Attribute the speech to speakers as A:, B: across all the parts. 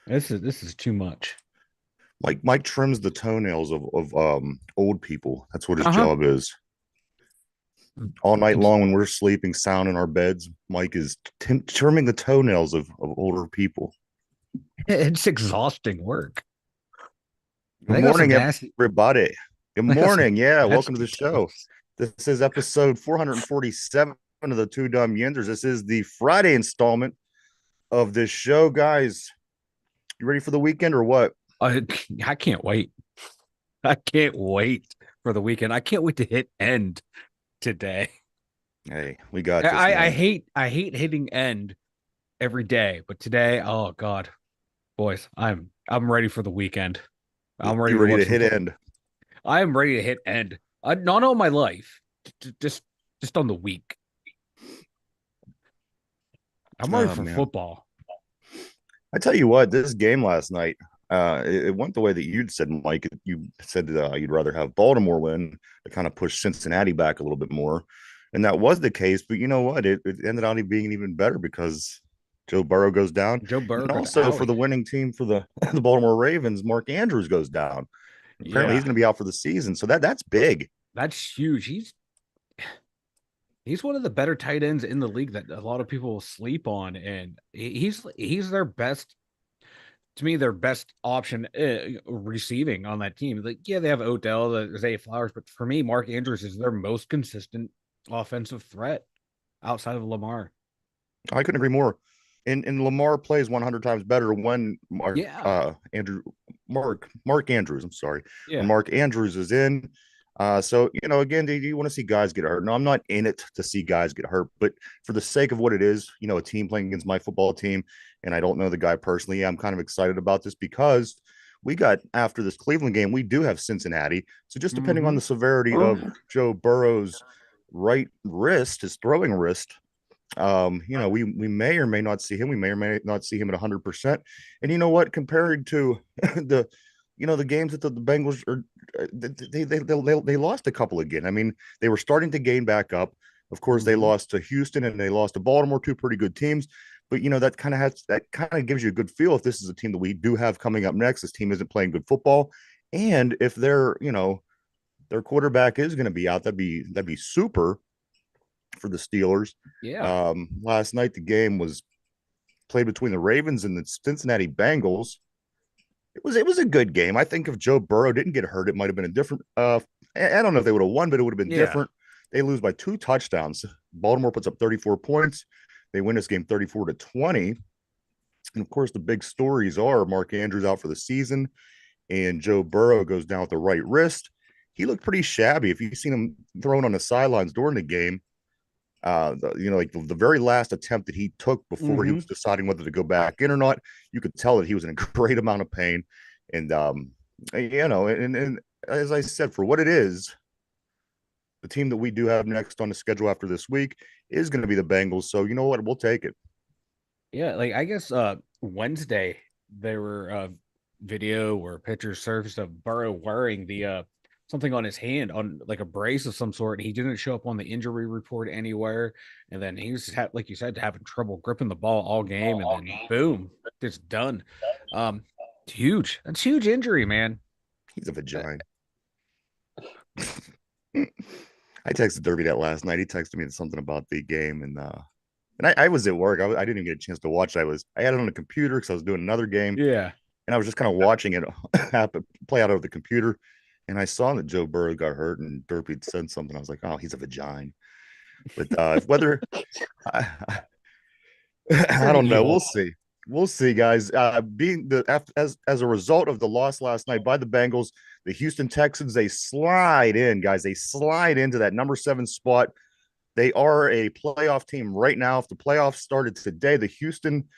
A: This is too much.
B: Mike trims the toenails of old people. That's what his
A: Uh-huh.
B: job is. All night long when we're sleeping sound in our beds, Mike is trimming the toenails of older people.
A: It's exhausting work.
B: Good
A: They got some
B: morning,
A: nasty.
B: everybody. Good
A: They got some
B: morning. Yeah, welcome to
A: nasty
B: the show.
A: toes.
B: This is episode 447 of the Two Dumb Yinzers. This is the Friday installment of this show, guys. You ready for the weekend or what?
A: I, I can't wait. I can't wait for the weekend. I can't wait to hit end today.
B: Hey, we got this,
A: I
B: man.
A: hate hitting end every day, but today, oh God, boys, I'm ready for the weekend. I'm ready
B: You
A: to
B: ready
A: watch
B: to
A: some
B: hit
A: football.
B: end?
A: I am ready to hit end. Not on my life, just on the week. I'm ready
B: Oh
A: for
B: man,
A: football.
B: I tell you what, this game last night, it went the way that you'd said, Mike. You said you'd rather have Baltimore win to kind of push Cincinnati back a little bit more, and that was the case. But you know what? It ended up being even better because Joe Burrow goes down,
A: Joe Burrow
B: and
A: got
B: also for
A: owie.
B: the winning team for the the Baltimore Ravens, Mark Andrews goes down. Apparently, he's
A: Yeah,
B: going to be out for the season, so that's big.
A: that's huge. He's one of the better tight ends in the league that a lot of people sleep on, and he's their best to me, their best option receiving on that team. Like, yeah, they have Odell, Zay Flowers, but for me, Mark Andrews is their most consistent offensive threat outside of Lamar.
B: I couldn't agree more. And Lamar plays 100 times better when
A: Yeah,
B: Mark Andrews. I'm sorry, when
A: yeah.
B: Mark Andrews is in. So again, do you want to see guys get hurt? No, I'm not in it to see guys get hurt, but for the sake of what it is, a team playing against my football team, and I don't know the guy personally. I'm kind of excited about this because we got after this Cleveland game, we do have Cincinnati. So just depending on
A: Mm-hmm.
B: the severity of Joe Burrow's right wrist, his throwing wrist, we may or may not see him. We may or may not see him at 100%. And you know what? Compared to the games that the Bengals are, they lost a couple again. I mean, they were starting to gain back up. Of course, they
A: Mm-hmm.
B: lost to Houston and they lost to Baltimore, two pretty good teams. But that kind of gives you a good feel if this is a team that we do have coming up next. This team isn't playing good football, and if their quarterback is going to be out, that'd be super for the Steelers.
A: Yeah.
B: Last night, the game was played between the Ravens and the Cincinnati Bengals. It was a good game. I think if Joe Burrow didn't get hurt, it might have been a different. I don't know if they would have won, but it would have been
A: Yeah.
B: different. They lose by 2 touchdowns. Baltimore puts up 34 points. They win this game 34-20. And of course, the big stories are Mark Andrews out for the season, and Joe Burrow goes down with the right wrist. He looked pretty shabby. If you've seen him thrown on the sidelines during the game, like the very last attempt that he took before he
A: Mm-hmm.
B: was deciding whether to go back in or not, you could tell that he was in a great amount of pain. And and as I said, for what it is, the team that we do have next on the schedule after this week is going to be the Bengals. So you know what, we'll take it.
A: Yeah. Like I guess Wednesday there were video or pictures surfaced of Burrow wearing the something on his hand on like a brace of some sort. He didn't show up on the injury report anywhere, and then he was like you said having trouble gripping the ball all game, and then boom, it's done. It's huge. That's huge injury, man.
B: He's a
A: Uh,
B: vagina. I texted Derby that last night. He texted me something about the game, and I was at work. I didn't even get a chance to watch. I had it on the computer because I was doing another game,
A: yeah.
B: and I was just kind of watching it happen, play out over the computer. And I saw that Joe Burrow got hurt, and Derpy said something. I was like, "Oh, he's a vagina." But whether I,
A: He
B: I
A: said
B: don't know, we'll
A: evil.
B: see. We'll see, guys. Being as a result of the loss last night by the Bengals, the Houston Texans they slide in, guys. They slide into that number 7 spot. They are a playoff team right now. If the playoffs started today, the Houston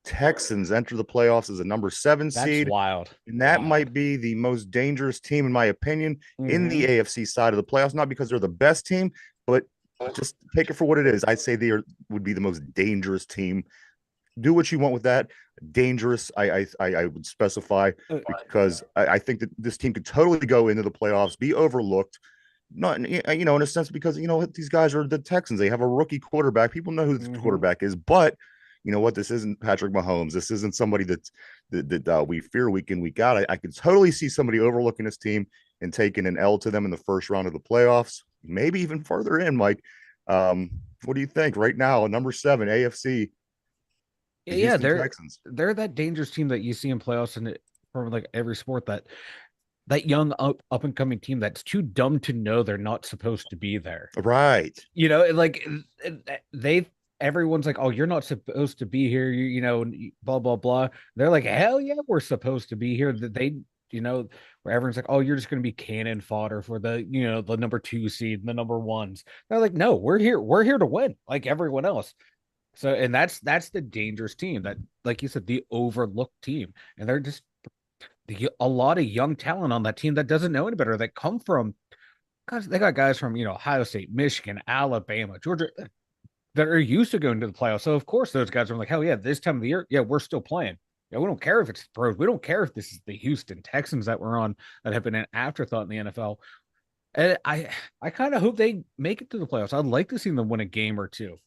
B: Texans enter the playoffs as a number 7
A: That's
B: seed.
A: wild.
B: And that
A: Wild.
B: might be the most dangerous team, in my opinion, in the
A: Hmm.
B: AFC side of the playoffs. Not because they're the best team, but just take it for what it is. I'd say would be the most dangerous team. Do what you want with that. Dangerous, I would specify because I think that this team could totally go into the playoffs, be overlooked. Not in a sense because these guys are the Texans. They have a rookie quarterback. People know who the
A: Hmm.
B: quarterback is, but you know what, this isn't Patrick Mahomes. This isn't somebody that we fear week in, week out. I could totally see somebody overlooking this team and taking an L to them in the first round of the playoffs, maybe even further in, Mike. What do you think right now? Number 7, AFC, the
A: Yeah,
B: Houston
A: they're
B: Texans.
A: they're that dangerous team that you see in playoffs and from like every sport, that young up and coming team that's too dumb to know they're not supposed to be there.
B: Right.
A: Like they everyone's like, oh, you're not supposed to be here, blah blah blah. They're like, hell yeah, we're supposed to be here. That where everyone's like, oh, you're just going to be cannon fodder for the number 2 seed, the number ones. They're like, no, we're here to win, like everyone else. So, and that's the dangerous team, that, like you said, the overlooked team, and they're just a lot of young talent on that team that doesn't know any better, that come from, guys, they got guys from Ohio State, Michigan, Alabama, Georgia, that are used to going to the playoffs. So of course those guys are like, hell yeah, this time of the year, yeah, we're still playing. Yeah, we don't care if it's the pros. We don't care if this is the Houston Texans that we're on, that have been an afterthought in the NFL. And I kind of hope they make it to the playoffs. I'd like to see them win a game or two.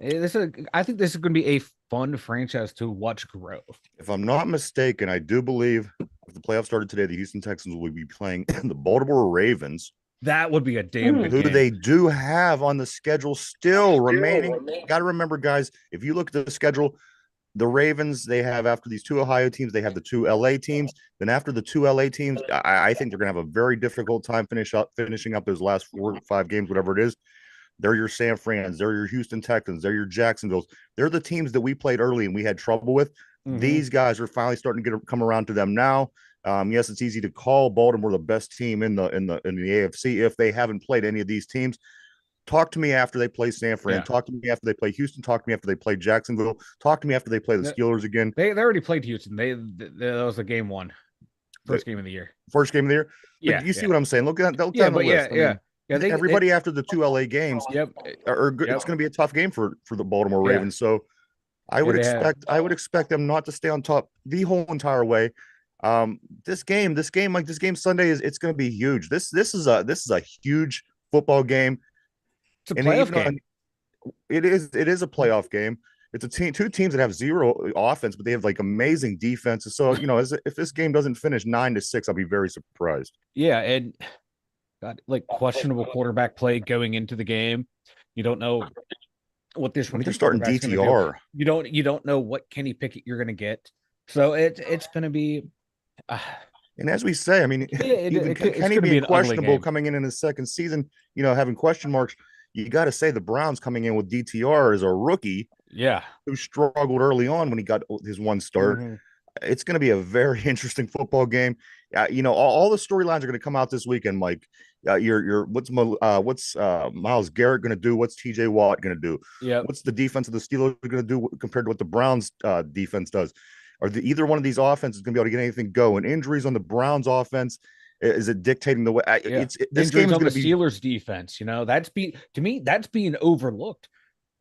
A: I think this is going to be a fun franchise to watch grow.
B: If I'm not mistaken, I do believe if the playoffs started today, the Houston Texans will be playing the Baltimore Ravens,
A: That would be a damn good
B: who
A: game.
B: they do have on the schedule still remaining. Got to remember, guys, if you look at the schedule, the Ravens, they have, after these 2 Ohio teams, they have the 2 LA teams. Then after the 2 LA teams, I think they're going to have a very difficult time finishing up those last 4 or 5 games, whatever it is. They're your San Frans, they're your Houston Texans, they're your Jacksonville's. They're the teams that we played early and we had trouble with.
A: Mm-hmm.
B: These guys are finally starting to come around to them now. Yes, it's easy to call Baltimore the best team in the AFC if they haven't played any of these teams. Talk to me after they play San Fran.
A: Yeah.
B: Talk to me after they play Houston. Talk to me after they play Jacksonville. Talk to me after they play the Steelers again.
A: They already played Houston. That was the game 1, first game of the year.
B: First game of the year. But
A: Yeah,
B: you see what I'm saying? Look down the list.
A: Yeah.
B: Everybody after the 2 LA games,
A: Yep,
B: are good. Yep. It's going to be a tough game for the Baltimore Ravens. So I would expect them not to stay on top the whole entire way. This game Sunday it's going to be huge. This is a huge football game.
A: It's a playoff game.
B: It is a playoff game. It's two teams that have zero offense, but they have like amazing defenses. So if this game doesn't finish 9-6, I'll be very surprised.
A: Yeah, and got like questionable quarterback play going into the game. You don't know what this one.
B: They're starting DTR.
A: You don't know what Kenny Pickett you're going to get. So it's going to be.
B: And as we say, I mean, even Kenny being questionable coming in his second season, having question marks. You got to say the Browns coming in with DTR as a rookie, who struggled early on when he got his one start. Mm-hmm. It's going to be a very interesting football game. All the storylines are going to come out this weekend, Mike. What's Myles Garrett going to do? What's TJ Watt going to do?
A: Yeah.
B: What's the defense of the Steelers going to do compared to what the Browns defense does? Are either one of these offenses going to be able to get anything going? Injuries on the Browns offense. Is it dictating the way? This game is going to be
A: Steelers defense. That's being overlooked.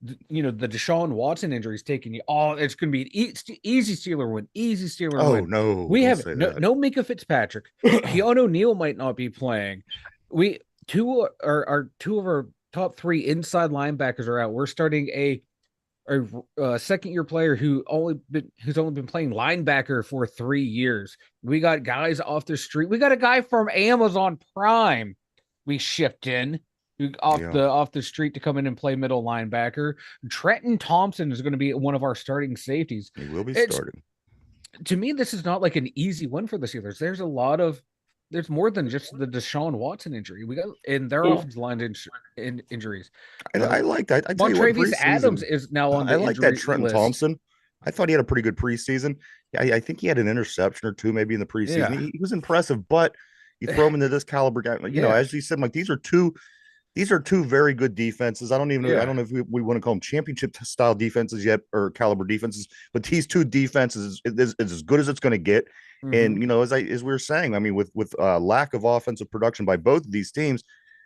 A: The Deshaun Watson injury is taking you. Oh, it's going to be an easy Steeler win. Easy Steeler win.
B: Oh no,
A: we have no Minka Fitzpatrick. Keanu O'Neal might not be playing. Two of our top 3 inside linebackers are out. We're starting a second-year player who's only been playing linebacker for 3 years. We got guys off the street. We got a guy from Amazon Prime we shipped in off the street to come in and play middle linebacker. Trenton Thompson is going to be one of our starting safeties.
B: He will be starting.
A: To me, this is not like an easy win for the Steelers. There's more than just the Deshaun Watson injury. We got in their offensive line injuries.
B: I like that.
A: Montravius Adams is now on the
B: I like that Trenton
A: list.
B: Thompson. I thought he had a pretty good preseason. I think he had an interception or 2 maybe in the preseason.
A: Yeah.
B: He was impressive, but you throw him into this caliber guy. As you said, like these are two very good defenses. I don't know if we want to call them championship style defenses yet or caliber defenses, but these 2 defenses is as good as it's going to get. Mm-hmm. And as we were saying, I mean, with lack of offensive production by both of these teams,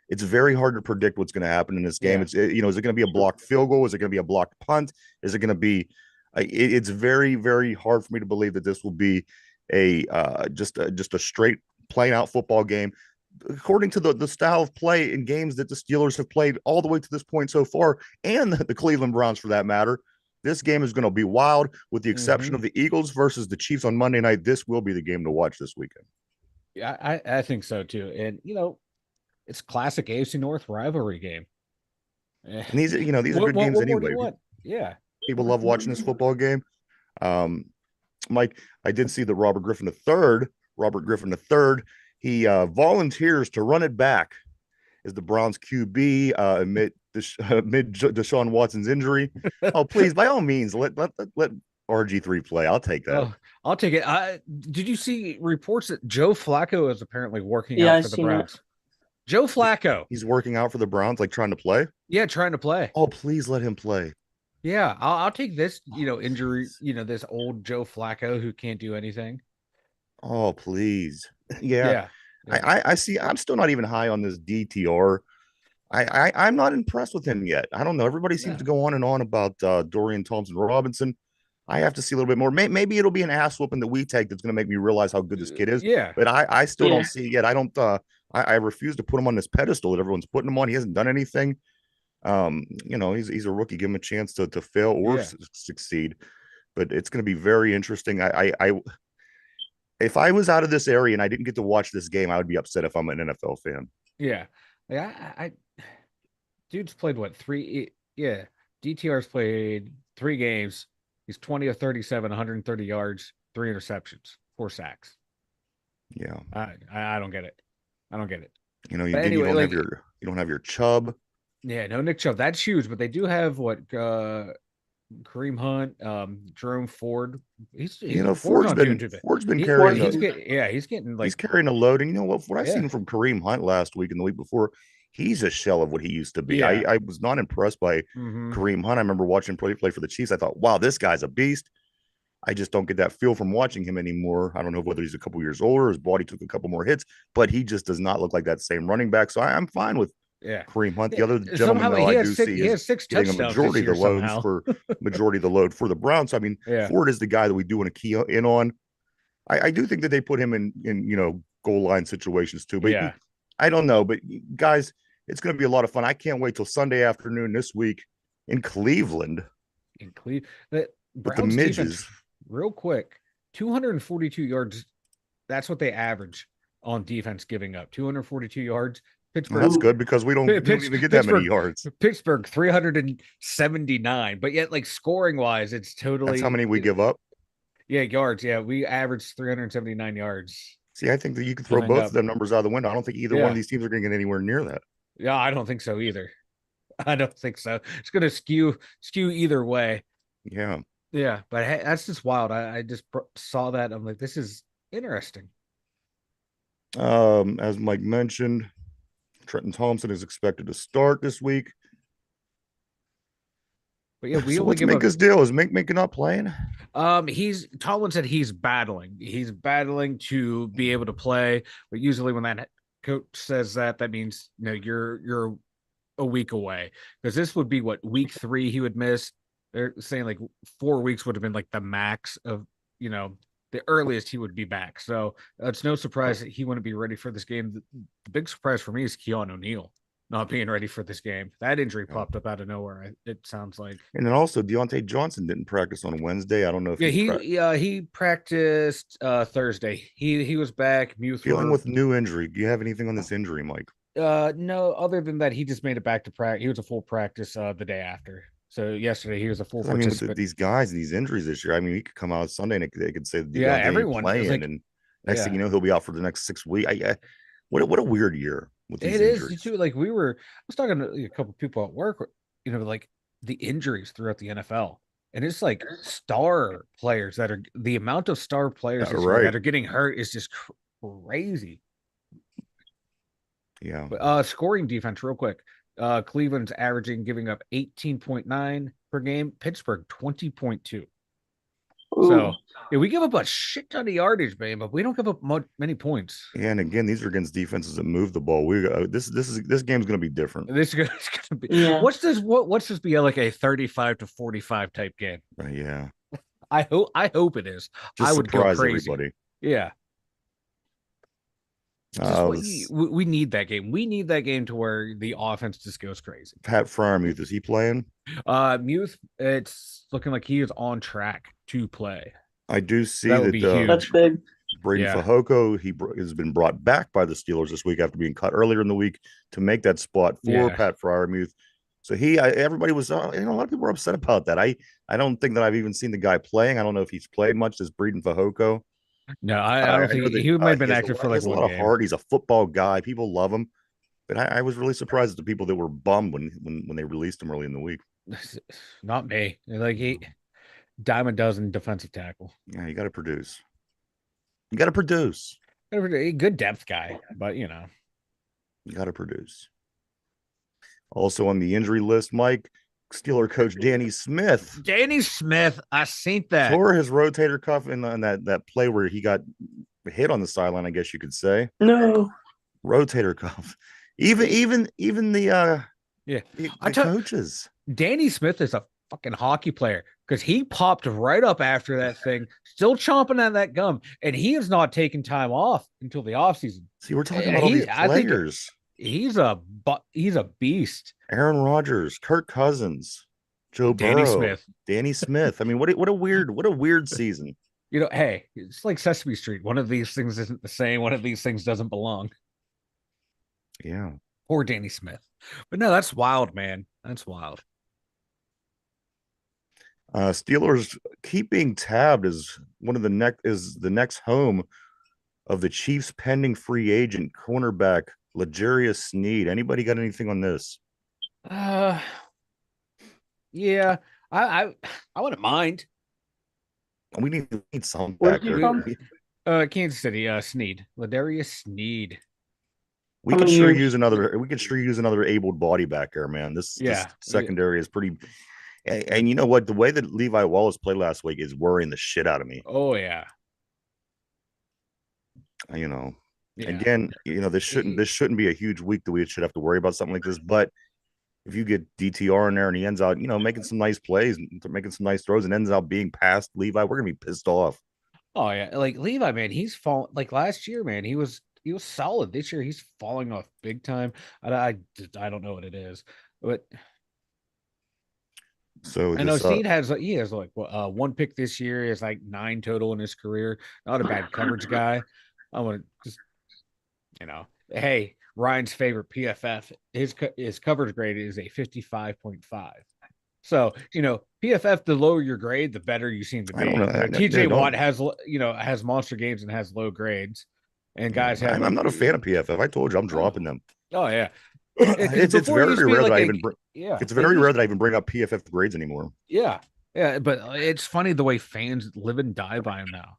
B: it's very hard to predict what's going to happen in this game. Yeah. Is it going to be a blocked field goal? Is it going to be a blocked punt? Is it going to be? It's very, very hard for me to believe that this will be just a straight plain out football game. According to the style of play in games that the Steelers have played all the way to this point so far, and the Cleveland Browns for that matter, This game is going to be wild, with the exception
A: Mm-hmm.
B: of the Eagles versus the Chiefs on Monday night. This will be the game to watch this weekend.
A: Yeah, I think so too. And it's classic AFC North rivalry game. Eh,
B: And these are
A: What
B: good
A: what
B: games
A: what more do
B: anyway.
A: you want? Yeah.
B: People love watching this football game. Um, Mike, I did see that Robert Griffin III, he volunteers to run it back as the Browns QB amid Deshaun Watson's injury. Oh, please, by all means, let RG3 play. I'll take that.
A: Oh, I'll take it. Did you see reports that Joe Flacco is apparently working
C: Yeah,
A: out
C: I
A: for the
C: seen it.
A: Browns? Joe Flacco.
B: He's working out for the Browns, like trying to play.
A: Yeah, trying to play.
B: Oh, please let him play.
A: Yeah, I'll take this, injury,
B: Please.
A: this old Joe Flacco who can't do anything.
B: Oh, please. Yeah.
A: Yeah.
B: I,
A: Yeah.
B: I, I see. I'm still not even high on this DTR. I'm not impressed with him yet. I don't know. Everybody seems to
A: No.
B: go on and on about Dorian Thompson Robinson. I have to see a little bit more. Maybe it'll be an ass whooping that we take that's going to make me realize how good this kid is.
A: Yeah.
B: But I still
C: Yeah.
B: don't see it yet. I don't. I refuse to put him on this pedestal that everyone's putting him on. He hasn't done anything. He's a rookie. Give him a chance to fail or
A: Yeah.
B: succeed. But it's going to be very interesting. If I was out of this area and I didn't get to watch this game, I would be upset if I'm an NFL fan.
A: Yeah. Like dude's played what, three? Yeah. DTR's played 3 games. He's 20 of 37, 130 yards, 3 interceptions, 4 sacks.
B: Yeah.
A: I don't get it. I don't get it.
B: You
A: But anyway,
B: you don't have your Chubb.
A: yeah, no Nick Chubb. That's huge, but they do have what Kareem Hunt, Jerome Ford. Ford's not doing too bad.
B: Ford's been
C: Ford,
B: carrying
A: He's getting
B: he's
A: like,
B: carrying a load. And you know what I
A: yeah,
B: seen from Kareem Hunt last week and the week before, he's a shell of what he used to be.
A: yeah.
B: I was not impressed by
A: Mm-hmm.
B: Kareem Hunt. I remember watching him play for the Chiefs. I thought, wow, this guy's a beast. I just don't get that feel from watching him anymore. I don't know whether he's a couple years older, his body took a couple more hits, but he just does not look like that same running back. So I'm fine with
A: Yeah.
B: Kareem Hunt. The
A: Yeah.
B: other gentleman
A: Somehow
B: though
A: he
B: I
A: has
B: do
A: six,
B: see
A: he
B: is
A: has six
B: getting a
A: touchdowns
B: majority
A: this
B: of the
A: year
B: loads
A: somehow.
B: for the Browns. So, I mean,
A: Yeah.
B: Ford is the guy that we do want to key in on. I do think that they put him in goal line situations too. But
A: Yeah.
B: I don't know. But guys, it's going to be a lot of fun. I can't wait till Sunday afternoon this week in Cleveland
A: In Cleveland, the
B: with the
A: Browns defense,
B: midges.
A: real quick, 242 yards. That's what they average on defense giving up. 242 yards.
B: Well,
A: Pittsburgh,
B: that's good because we don't even get that many yards.
A: Pittsburgh 379. But yet, like scoring wise, it's
B: That's how
A: totally,
B: many we give up.
A: yeah, yards. Yeah, we averaged 379 yards
B: See, I think that you can throw
A: giving
B: both
A: up.
B: of them numbers out of the window. I don't think either one of
A: Yeah.
B: these teams are going to get anywhere near that.
A: Yeah, I don't think so either. I don't think so. It's gonna skew either way.
B: Yeah.
A: Yeah, but hey, that's just wild. I just saw that. I'm like, this is interesting.
B: As Mike mentioned, Trenton Thompson is expected to start this week.
A: But yeah, we
B: So
A: only
B: what's
A: give up.
B: Minka's deal? Is Minka not playing?
A: He's Tomlin said he's battling. He's battling to be able to play. But usually when that coach says that, that means you're a week away, because this would be what, week 3 he would miss. They're saying like 4 weeks would have been like the max of the earliest he would be back. So it's no surprise that he wouldn't be ready for this game. The big surprise for me is Keon O'Neal not being ready for this game. That injury popped up out of nowhere, it sounds like.
B: And then also Deontay Johnson didn't practice on Wednesday. I don't know if
A: He practiced Thursday. He was back.
B: dealing with new injury. Do you have anything on this injury, Mike?
A: No, other than that, he just made it back to practice. He was a full practice the day after. So yesterday he was a full
B: 'Cause, I mean, with
A: participant.
B: these guys and these injuries this year, I mean, he could come out Sunday and they could say that
A: Yeah,
B: Deontay ain't
A: everyone is
B: playing,
A: like,
B: and next thing
A: yeah,
B: you know, he'll be out for the next 6 weeks. What a weird year with these
A: it is
B: injuries.
A: too. Like I was talking to a couple people at work, like the injuries throughout the NFL. And it's like star players that are the amount of star players
B: Yeah,
A: this year
B: right.
A: that are getting hurt is just crazy.
B: Yeah.
A: But scoring defense, real quick. Cleveland's averaging giving up 18.9 per game. Pittsburgh 20.2. So yeah, we give up a shit ton of yardage, man, but we don't give up many points.
B: And again, these are against defenses that move the ball. This game's going to be different.
A: This is gonna be.
C: Yeah.
A: What's this be like a 35-45 type game?
B: Yeah.
A: I hope it is.
B: Just
A: I would go
B: surprise
A: crazy.
B: everybody.
A: Yeah. Just what
B: Let's
A: we need that game. We need that game to where the offense just goes crazy.
B: Pat Fryermuth, is he playing?
A: Muth, it's looking like he is on track to play.
B: I do see
A: That would
B: that
A: be
C: That's
A: huge.
C: big.
B: Braden
A: Yeah.
B: Fajoko, has been brought back by the Steelers this week after being cut earlier in the week to make that spot for
A: Yeah.
B: Pat Fryermuth. So everybody was, a lot of people were upset about that. I don't think that I've even seen the guy playing. I don't know if he's played much as Braden Fajoko.
A: No, I
B: I
A: don't
B: know
A: think
B: that
A: he might have
B: he
A: been active for
B: he
A: like
B: has a
A: one
B: lot of
A: game.
B: heart. He's a football guy. People love him. But I was really surprised at the people that were bummed when they released him early in the week.
A: Not me. Like he dime a dozen defensive tackle.
B: Yeah, you got to produce. You got to produce.
A: Good depth guy, but you know.
B: You got to produce. Also on the injury list, Mike, Steeler coach Danny Smith.
A: Danny Smith, I seen that.
B: Tore his rotator cuff in that play where he got hit on the sideline, I guess you could say.
C: No.
B: Rotator cuff. Even the coaches.
A: Danny Smith is a fucking hockey player because he popped right up after that thing, still chomping at that gum, and he is not taking time off until the offseason.
B: See, we're talking about all these players.
A: He's a beast.
B: Aaron Rodgers, Kirk Cousins, Joe Burrow, Danny Smith. I mean, what a weird season.
A: You know, hey, it's like Sesame Street. One of these things isn't the same. One of these things doesn't belong.
B: Yeah.
A: Poor Danny Smith. But no, that's wild, man. That's wild.
B: Steelers keep being tabbed as the next home of the Chiefs' pending free agent cornerback L'Jarius Sneed. Anybody got anything on this?
A: Yeah, I wouldn't mind.
B: We need some back there.
A: Kansas City, Sneed. L'Jarius Sneed.
B: We could sure use another able body back there, man. This secondary is pretty. And you know what? The way that Levi Wallace played last week is worrying the shit out of me.
A: Oh yeah.
B: You know, again, you know, this shouldn't be a huge week that we should have to worry about something like this. But if you get DTR in there and he ends out, you know, making some nice plays and making some nice throws and ends up being past Levi, we're gonna be pissed off.
A: Oh yeah, like Levi, man, he's fallen. Like last year, man, he was solid. This year, he's falling off big time. I don't know what it is, but.
B: So
A: I know Sneed has like one pick this year. He has like 9 total in his career. Not a bad coverage guy. I want to just, you know, hey, Ryan's favorite PFF. His coverage grade is a 55.5. So you know, PFF, the lower your grade, the better you seem to be. TJ Watt has monster games and has low grades, and guys have.
B: I'm not a fan of PFF. I told you I'm dropping them.
A: Oh yeah.
B: It's very rare that I even bring up PFF grades anymore.
A: Yeah, but it's funny the way fans live and die by them now.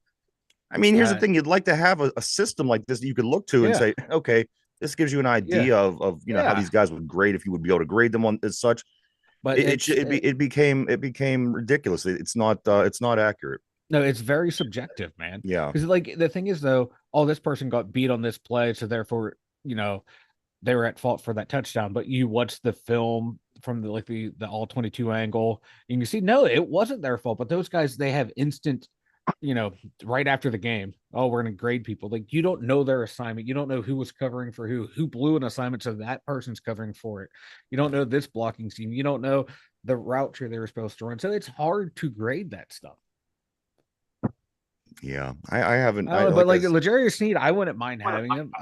B: I mean, here's the thing: you'd like to have a system like this that you could look to and say, okay, this gives you an idea of how these guys would grade if you would be able to grade them on as such. But it became ridiculous. It's not accurate.
A: No, it's very subjective, man.
B: Yeah,
A: because like the thing is though, this person got beat on this play, so therefore they were at fault for that touchdown, but you watch the film from the all 22 angle, and you see, no, it wasn't their fault. But those guys, they have instant, right after the game, oh, we're going to grade people. Like, you don't know their assignment. You don't know who was covering for who blew an assignment. So that person's covering for it. You don't know this blocking scheme. You don't know the route tree they were supposed to run. So it's hard to grade that stuff.
B: Yeah, I haven't.
A: But L'Jarius Sneed, I wouldn't mind having him.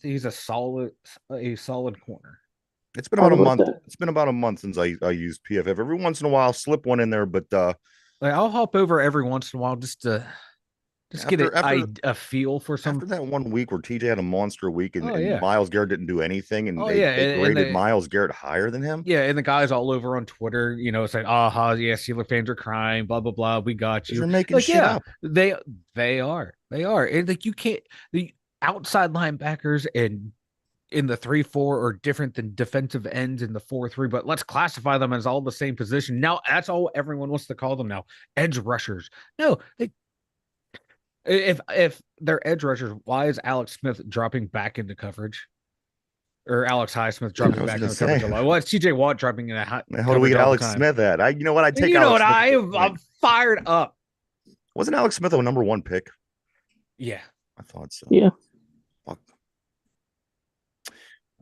A: He's a solid corner.
B: It's been about a month. It's been about a month since I used PFF. Every once in a while, slip one in there, but
A: I'll hop over every once in a while just to get a feel for some.
B: After that 1 week where TJ had a monster week and Myles Garrett didn't do anything, and they graded Myles Garrett higher than him.
A: Yeah, and the guys all over on Twitter, it's like, Steelers fans are crying, blah blah blah. We got you.
B: They're making shit up.
A: They are. And like, you can't. The outside linebackers and in the 3-4 are different than defensive ends in the 4-3, but let's classify them as all the same position. Now that's all everyone wants to call them now. Edge rushers. No, if they're edge rushers, why is Alex Smith dropping back into coverage? Or Alex Highsmith dropping back into coverage a lot? Well, it's TJ Watt dropping in a hot.
B: How do we get Alex Smith at? I take.
A: You know what? I'm fired up.
B: Wasn't Alex Smith a number 1 pick?
A: Yeah,
B: I thought so.
C: Yeah.
B: Fuck.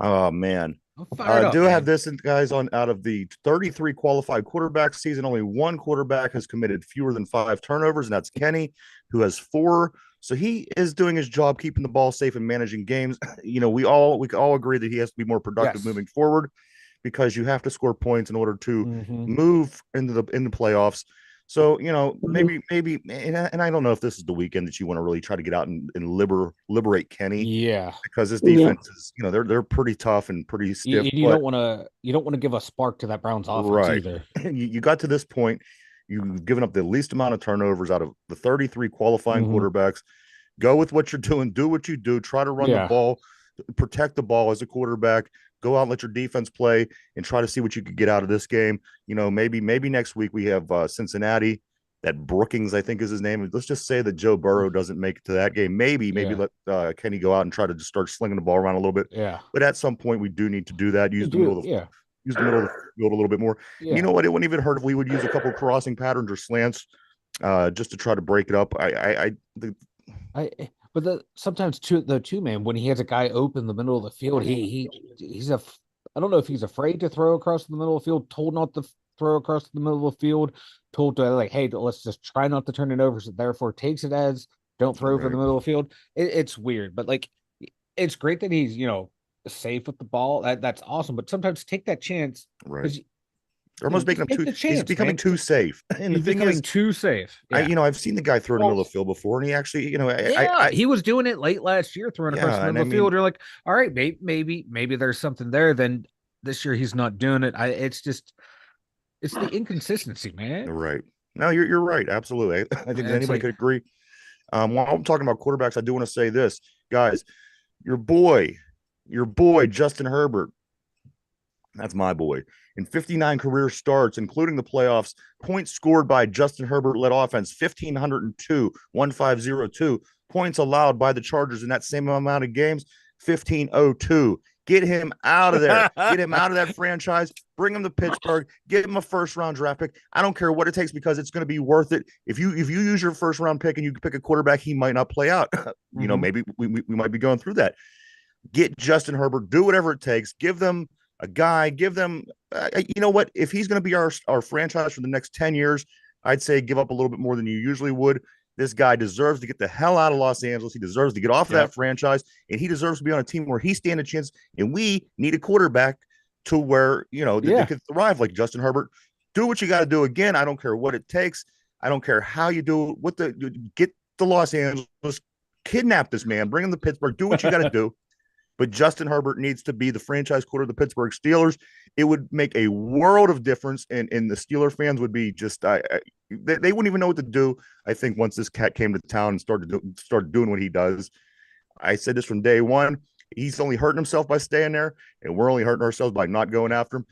B: Oh man.
A: I'm fired up,
B: Do have
A: man.
B: this, guys, on out of the 33 qualified quarterback season, only one quarterback has committed fewer than 5 turnovers, and that's Kenny, who has 4. So he is doing his job, keeping the ball safe and managing games. We all agree that he has to be more productive
A: Yes.
B: moving forward because you have to score points in order to
A: Mm-hmm.
B: move in the playoffs. So
C: Mhm.
B: maybe, and I don't know if this is the weekend that you want to really try to get out and liberate Kenny
A: Yeah.
B: because his
C: Yeah.
B: defense is, they're pretty tough and pretty stiff,
A: You
B: but
A: don't want to give a spark to that Browns offense
B: right.
A: either.
B: You got to this point, you've given up the least amount of turnovers out of the 33 qualifying
A: Mm-hmm.
B: quarterbacks. Go with what you're doing, do what you do, try to run the
A: Yeah.
B: ball, protect the ball as a quarterback, go out and let your defense play and try to see what you could get out of this game. Maybe next week we have Cincinnati. That Brookings, I think, is his name. Let's just say that Joe Burrow doesn't make it to that game. Maybe
A: Yeah.
B: let Kenny go out and try to just start slinging the ball around a little bit.
A: Yeah.
B: But at some point, we do need to do that.
A: You do. Yeah.
B: Use the middle of the field a little bit more. And you
A: Yeah.
B: know what? It wouldn't even hurt if we would use a couple of crossing patterns or slants, just to try to break it up.
A: But sometimes too, man, when he has a guy open in the middle of the field, he's I don't know if he's afraid to throw across the middle of the field, told not to throw across the middle of the field, told to like, hey, let's just try not to turn it over. So therefore takes it as don't throw over the
B: Right.
A: middle of the field. It's weird, but like it's great that he's safe with the ball. That's awesome. But sometimes take that chance
B: Right.
A: because
B: They're almost making
A: just
B: him
A: take
B: too.
A: the
B: He's
A: chance,
B: becoming
A: man.
B: too safe. And the
A: He's
B: thing
A: becoming
B: is,
A: too safe.
B: I
A: Yeah.
B: I've seen the guy throw in the
A: Well,
B: middle of the field before, and he actually,
A: yeah, he was doing it late last year, throwing across the
B: yeah, and
A: middle
B: I
A: of the
B: mean,
A: field. You're like, all right, maybe there's something there. Then this year he's not doing it. It's the inconsistency, man.
B: right. No, you're right. Absolutely. I think
A: It's
B: anybody
A: like,
B: could agree. While I'm talking about quarterbacks, I do want to say this, guys. Your boy, your boy Justin Herbert. That's my boy. In 59 career starts, including the playoffs, points scored by Justin Herbert led offense 1,502, 1,502. Points allowed by the Chargers in that same amount of games, 1,502. Get him out of there. Get him out of that franchise. Bring him to Pittsburgh. Get him a first round draft pick. I don't care what it takes because it's going to be worth it. If you use your first round pick and you pick a quarterback, he might not play out.
A: mhm.
B: Maybe we might be going through that. Get Justin Herbert. Do whatever it takes. Give them a guy. Give them. You know what? If he's going to be our franchise for the next 10 years, I'd say give up a little bit more than you usually would. This guy deserves to get the hell out of Los Angeles. He deserves to get off of that
A: Yep.
B: franchise, and he deserves to be on a team where he stand a chance. And we need a quarterback to where that
A: Yeah.
B: could thrive like Justin Herbert. Do what you got to do. Again, I don't care what it takes. I don't care how you do it. Get the Los Angeles, kidnap this man, bring him to Pittsburgh. Do what you got to do. But Justin Herbert needs to be the franchise quarterback of the Pittsburgh Steelers. It would make a world of difference, and the Steeler fans would be just they wouldn't even know what to do. I think once this cat came to town and started doing what he does. I said this from day one. He's only hurting himself by staying there, and we're only hurting ourselves by not going after him.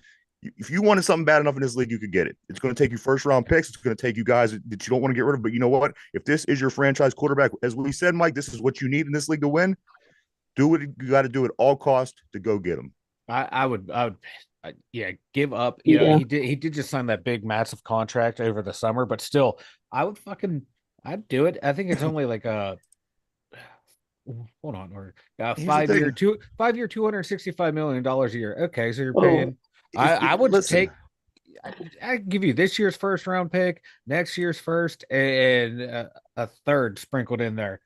B: If you wanted something bad enough in this league, you could get it. It's going to take you first round picks. It's going to take you guys that you don't want to get rid of. But you know what? If this is your franchise quarterback, as we said, Mike, this is what you need in this league to win. Do what you got to do at all costs to go get him.
A: Yeah, give up.
C: Yeah.
A: He did just sign that big massive contract over the summer, but still, I'd do it. I think it's only like a hold on, or
B: Here's the
A: 5 year
B: thing.
A: 2 5 year $265 million a year. Okay, so you're
C: Oh,
A: paying. I would
B: Listen,
A: take. I give you this year's first round pick, next year's first, and a third sprinkled in there.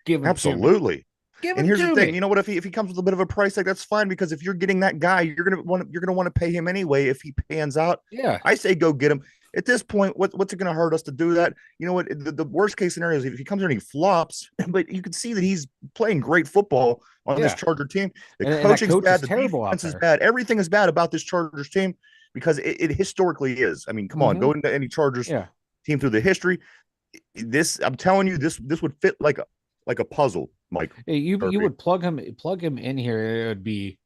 A: Give them to me.
B: absolutely.
A: Give
B: And
A: them
B: here's the
A: to
B: thing,
A: me.
B: What if he comes with a bit of a price tag? That's fine because if you're getting that guy, you're gonna want to pay him anyway if he pans out.
A: Yeah,
B: I say go get him. At this point, what's it going to hurt us to do that? You know what? The worst case scenario is if he comes here and he flops, but you can see that he's playing great football on this
A: yeah,
B: Charger team. The
A: and that
B: coaching's
A: coach is
B: bad, the
A: terrible out
B: defense is
A: there.
B: bad, everything is bad about this Chargers team because it historically is. I mean, come on,
A: Mm-hmm.
B: go into any Chargers
A: Yeah.
B: team through the history. I'm telling you, this would fit like a puzzle, Mike
A: You
B: Murphy.
A: would plug him in here. It would be,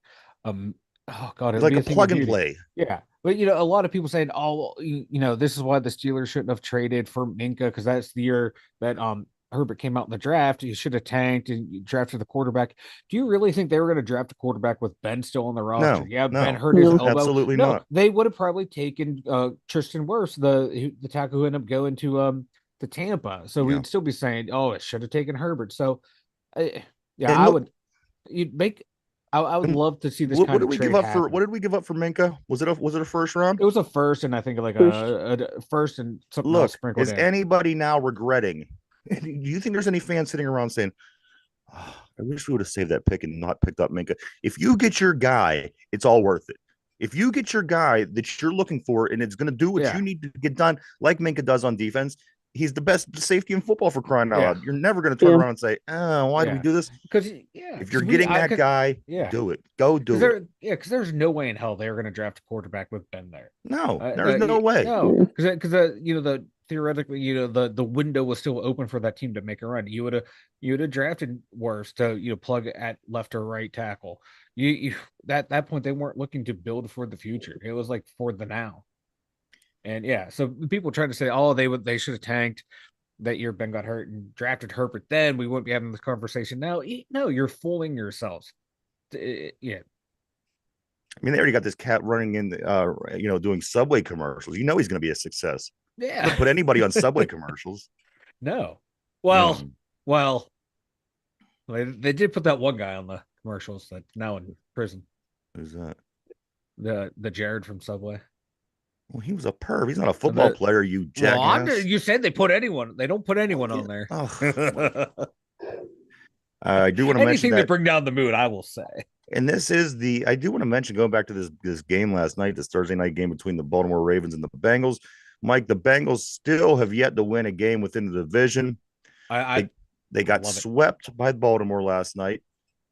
A: um, oh God, it
B: It's
A: would
B: like
A: be
B: a
A: a thing of
B: plug and
A: beauty.
B: play.
A: Yeah, but a lot of people saying, oh, well, this is why the Steelers shouldn't have traded for Minka because that's the year that Herbert came out in the draft. You should have tanked and you drafted the quarterback. Do you really think they were going to draft a quarterback with Ben still on the roster?
B: No,
A: Yeah, Ben
B: no,
A: hurt his
C: no.
A: elbow.
B: absolutely
A: No,
B: not.
A: they would have probably taken Tristan Wirfs, the tackle who ended up going to Tampa. So
B: Yeah.
A: we'd still be saying, oh, it should have taken Herbert. So, yeah,
B: And
A: I
B: look,
A: would. You'd make. I would
B: And
A: love to see this
B: what
A: kind
B: did
A: of
B: we give
A: trade
B: up for? What
A: happen.
B: did we give up for Minka? Was it a first round?
A: It was a first, and I think like
C: First,
A: a first and something else
B: Look,
A: sprinkled
B: is
A: in.
B: anybody now regretting? Do you think there's any fans sitting around saying, oh, I wish we would have saved that pick and not picked up Minka? If you get your guy, it's all worth it. If you get your guy that you're looking for and it's going to do what
A: Yeah,
B: you need to get done, like Minka does on defense, he's the best safety in football for crying out
A: yeah,
B: loud. You're never going to turn
C: yeah,
B: around and say, oh, why do we
A: yeah.
B: do this?
A: Because yeah,
B: If you're
A: because we
B: getting
A: I
B: that
A: could
B: guy,
A: yeah.
B: do it. Go
A: Because
B: do it.
A: there's no way in hell they were going to draft a quarterback with Ben there.
B: No, there's no way.
A: No,
C: yeah,
A: because the theoretically the window was still open for that team to make a run. You would have drafted worse to plug at left or right tackle. You that point they weren't looking to build for the future. It was like for the now. And yeah, so people trying to say, oh, they should have tanked that year. Ben got hurt and drafted Herbert. Then we wouldn't be having this conversation. No, you're fooling yourselves. Yeah,
B: I mean, they already got this cat running in, doing Subway commercials. You know he's going to be a success.
A: yeah.
B: Don't put anybody on Subway commercials.
A: No.
B: No,
A: Well, they did put that one guy on the commercials that's now in prison.
B: who's that?
A: The Jared from Subway.
B: Well, he was a perv. He's not a football player, you jackass.
A: You said they put anyone. They don't put anyone on there.
B: Oh, I do want to mention
A: Anything to
B: that,
A: bring down the mood, I will say.
B: and this is the. I do want to mention going back to this game last night, this Thursday night game between the Baltimore Ravens and the Bengals. Mike, the Bengals still have yet to win a game within the division.
A: I
B: They got
A: love it.
B: swept by Baltimore last night.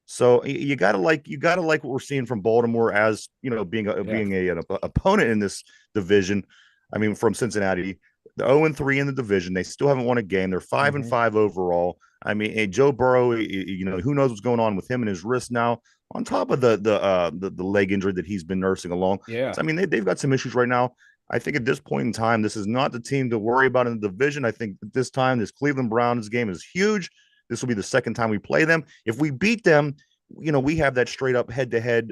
B: So you gotta like what we're seeing from Baltimore as being an opponent in this division. I mean, from Cincinnati, they're 0-3 in the division. They still haven't won a game. They're 5-5 overall. I mean, hey, Joe Burrow, who knows what's going on with him and his wrist now, on top of the leg injury that he's been nursing along.
A: Yeah.
B: So, I mean, they've got some issues right now. I think at this point in time, this is not the team to worry about in the division. I think at this time, this Cleveland Browns game is huge. This will be the second time we play them. If we beat them, we have that straight up head to head,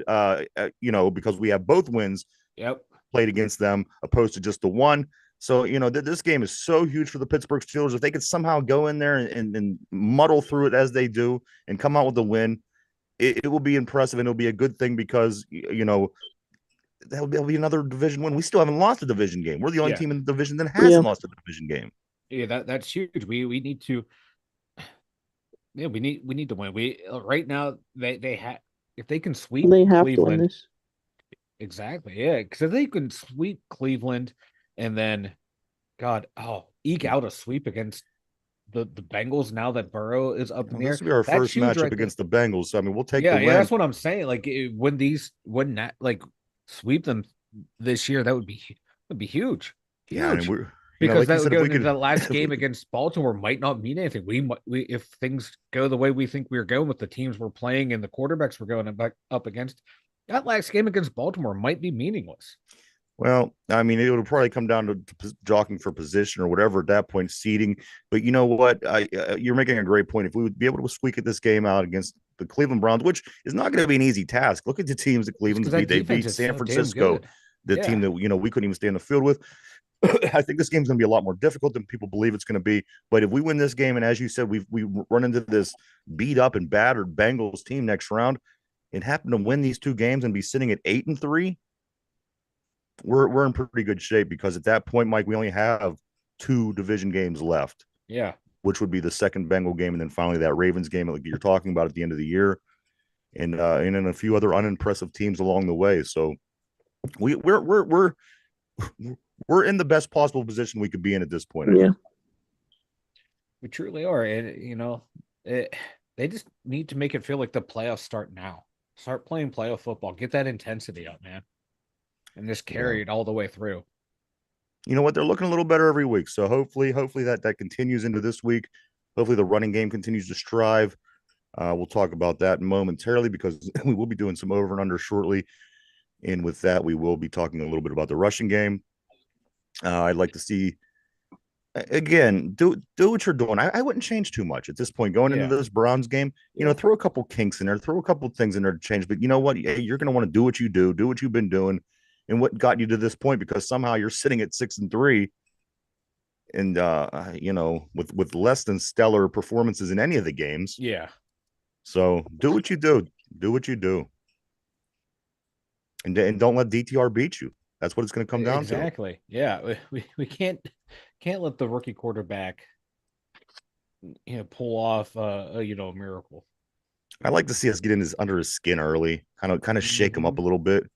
B: because we have both wins
A: Yep.
B: played against them opposed to just the one. So, this game is so huge for the Pittsburgh Steelers. If they could somehow go in there and muddle through it as they do and come out with a win, it will be impressive and it'll be a good thing because, that'll be another division win. We still haven't lost a division game. We're the only
A: Yeah.
B: team in the division that
C: yeah,
B: hasn't lost a division game.
A: Yeah, that's huge. We need to we need to win. We right now they have if they can sweep
C: they have to win
A: Cleveland.
C: this.
A: Exactly. Yeah, because if they can sweep Cleveland and then eke out a sweep against the Bengals now that Burrow is up in
B: Well,
A: the air.
B: this will be our
A: That's
B: first
A: huge
B: matchup
A: right there.
B: against the Bengals. So, I mean, we'll take
A: Yeah,
B: the
A: yeah,
B: win.
A: that's what I'm saying. Like when that like sweep them this year, that would be huge.
B: Yeah, I mean,
A: Huge.
B: we're
A: Because
B: like you
A: that would
B: said,
A: go
B: if we
A: into
B: could,
A: the last
B: if we
A: game
B: could,
A: against Baltimore might not mean anything. We if things go the way we think we're going with the teams we're playing and the quarterbacks we're going up against, that last game against Baltimore might be meaningless.
B: well, I mean, it would probably come down to jockeying for position or whatever at that point, seeding. But you know what? You're making a great point. If we would be able to squeak at this game out against the Cleveland Browns, which is not going to be an easy task. Look at the teams that Cleveland's
A: Because
B: beat.
A: that
B: They
A: defense
B: beat
A: is
B: San
A: so damn
B: Francisco,
A: good.
B: the team
A: Yeah.
B: that we couldn't even stay in the field with. I think this game's going to be a lot more difficult than people believe it's going to be. But if we win this game, and as you said, we run into this beat up and battered Bengals team next round, and happen to win these two games and be sitting at 8-3, we're in pretty good shape because at that point, Mike, we only have two division games left,
A: Yeah.
B: which would be the second Bengal game and then finally that Ravens game like you're talking about at the end of the year, and then a few other unimpressive teams along the way. So we're in the best possible position we could be in at this point.
C: Yeah,
A: We truly are. And they just need to make it feel like the playoffs start now. Start playing playoff football. Get that intensity up, man. And just carry it all the way through.
B: You know what? They're looking a little better every week. So hopefully that continues into this week. Hopefully the running game continues to strive. We'll talk about that momentarily because we will be doing some over and under shortly. And with that, we will be talking a little bit about the rushing game. I'd like to see, again, do what you're doing. I wouldn't change too much at this point going into this Browns game. Throw a couple kinks in there, throw a couple things in there to change. But you know what? You're going to want to do what you do what you've been doing, and what got you to this point because somehow you're sitting at 6-3, and with less than stellar performances in any of the games.
A: Yeah.
B: So do what you do. Do what you do. and don't let DTR beat you. That's what it's going to come down to.
A: Exactly. Yeah, we can't let the rookie quarterback pull off a miracle.
B: I like to see us get in his under his skin early, kind of shake him
A: Hmm.
B: up a little bit.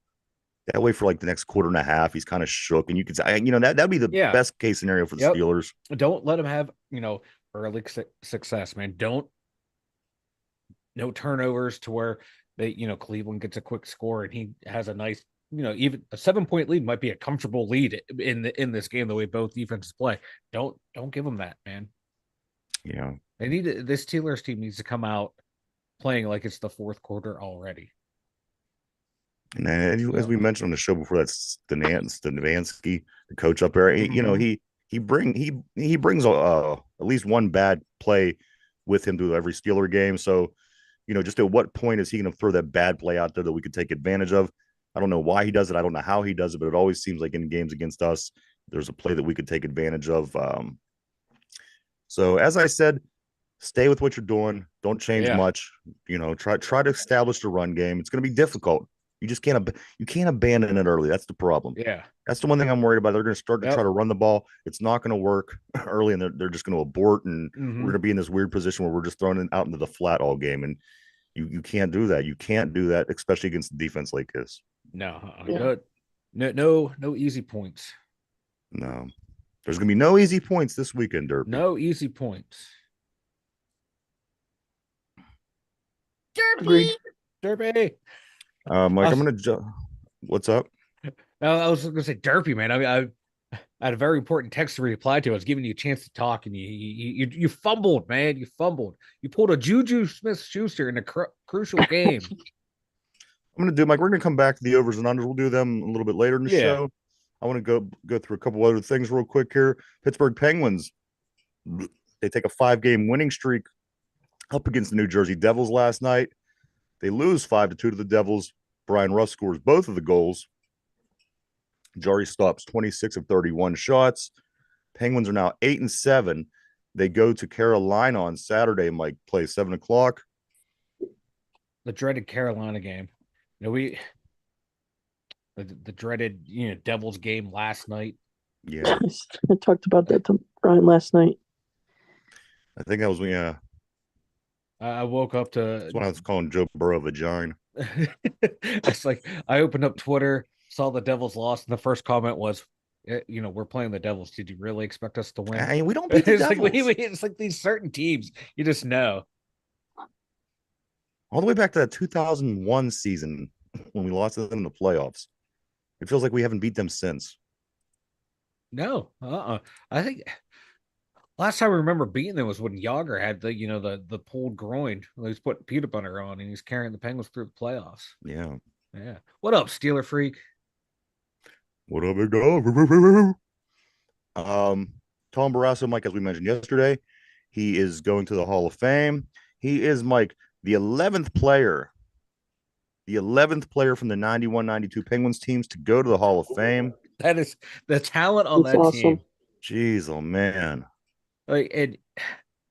B: That way, for like the next quarter and a half, he's kind of shook, and you could say, that'd be the
A: Yeah.
B: best case scenario for the
A: Yep.
B: Steelers.
A: Don't let him have early success, man. Don't no turnovers to where Cleveland gets a quick score and he has a nice even a 7 point lead might be a comfortable lead in this game the way both defenses play. Don't give them that, man.
B: Yeah,
A: This Steelers team needs to come out playing like it's the fourth quarter already.
B: and then, as
A: Yep.
B: we mentioned on the show before, that's Stefanski, the coach up there.
A: Mm-hmm.
B: He brings at least one bad play with him to every Steeler game. So just at what point is he going to throw that bad play out there that we could take advantage of? I don't know why he does it. I don't know how he does it, but it always seems like in games against us, there's a play that we could take advantage of. So as I said, stay with what you're doing. Don't change
A: Yeah.
B: much. Try to establish the run game. It's going to be difficult. You can't abandon it early. That's the problem.
A: Yeah.
B: That's the one thing I'm worried about. They're going to start to try
A: Yep.
B: to run the ball. It's not going to work early, and they're just going to abort, and we're
A: Mm-hmm.
B: going to be in this weird position where we're just throwing it out into the flat all game. And you can't do that. You can't do that, especially against a defense like this.
A: No,
C: Yeah.
A: no easy points.
B: No, there's going to be no easy points this weekend, Derpy.
A: No easy points.
C: Agreed.
A: Derpy.
B: Mike, what's up?
A: I was going to say Derpy, man. I mean, I had a very important text to reply to. I was giving you a chance to talk, and you fumbled, man. You fumbled. You pulled a Juju Smith-Schuster in a crucial game.
B: I'm going to do, Mike. We're going to come back to the overs and unders. We'll do them a little bit later in the
A: Yeah.
B: show. I want to go through a couple other things real quick here. Pittsburgh Penguins, they take a 5-game winning streak up against the New Jersey Devils last night. They lose 5-2 to the Devils. Brian Russ scores both of the goals. Jari stops 26 of 31 shots. Penguins are now 8-7. They go to Carolina on Saturday. Mike, play 7:00.
A: The dreaded Carolina game. The dreaded Devils game last night.
B: Yeah,
C: I talked about that to Brian last night.
B: I think that was
A: I woke up to
B: that's when I was calling Joe Burrow a vagina.
A: it's like I opened up Twitter, saw the Devils lost, and the first comment was, we're playing the Devils. Did you really expect us to win?
B: We don't beat the
A: It's
B: Devils.
A: it's like these certain teams you just know.
B: All the way back to that 2001 season when we lost to them in the playoffs. It feels like we haven't beat them since.
A: No, I think last time I remember beating them was when Yager had the pulled groin. He was putting peanut butter on and he's carrying the Penguins through the playoffs.
B: Yeah.
A: Yeah. What up, Steeler freak?
B: What up, big dog? Tom Barrasso, Mike, as we mentioned yesterday, he is going to the Hall of Fame. He is, Mike, the 11th player from the 91-92 Penguins teams to go to the Hall of Fame.
A: That is the talent on
C: That's
A: that
C: awesome.
A: team.
B: Jeez, oh man.
A: Like, and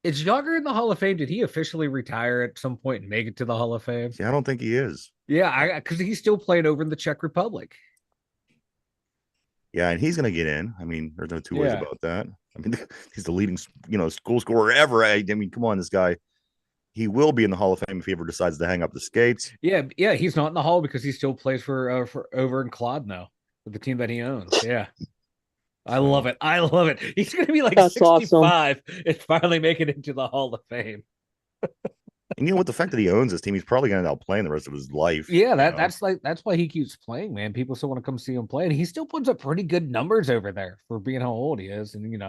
A: is Yager in the Hall of Fame? Did he officially retire at some point and make it to the Hall of Fame?
B: See, I don't think he is.
A: Yeah, because he's still playing over in the Czech Republic.
B: Yeah, and he's going to get in. I mean, there's no two ways
A: Yeah.
B: about that. I mean, he's the leading, goal scorer ever. I mean, come on, this guy. He will be in the Hall of Fame if he ever decides to hang up the skates.
A: Yeah. He's not in the Hall because he still plays for over in Clodno with the team that he owns. Yeah. I love it. I love it. He's going to be like
C: That's
A: 65 and finally make it into the Hall of Fame.
B: And you know what? The fact that he owns this team, he's probably going to end up playing the rest of his life.
A: Yeah, that's why he keeps playing, man. People still want to come see him play, and he still puts up pretty good numbers over there for being how old he is, and I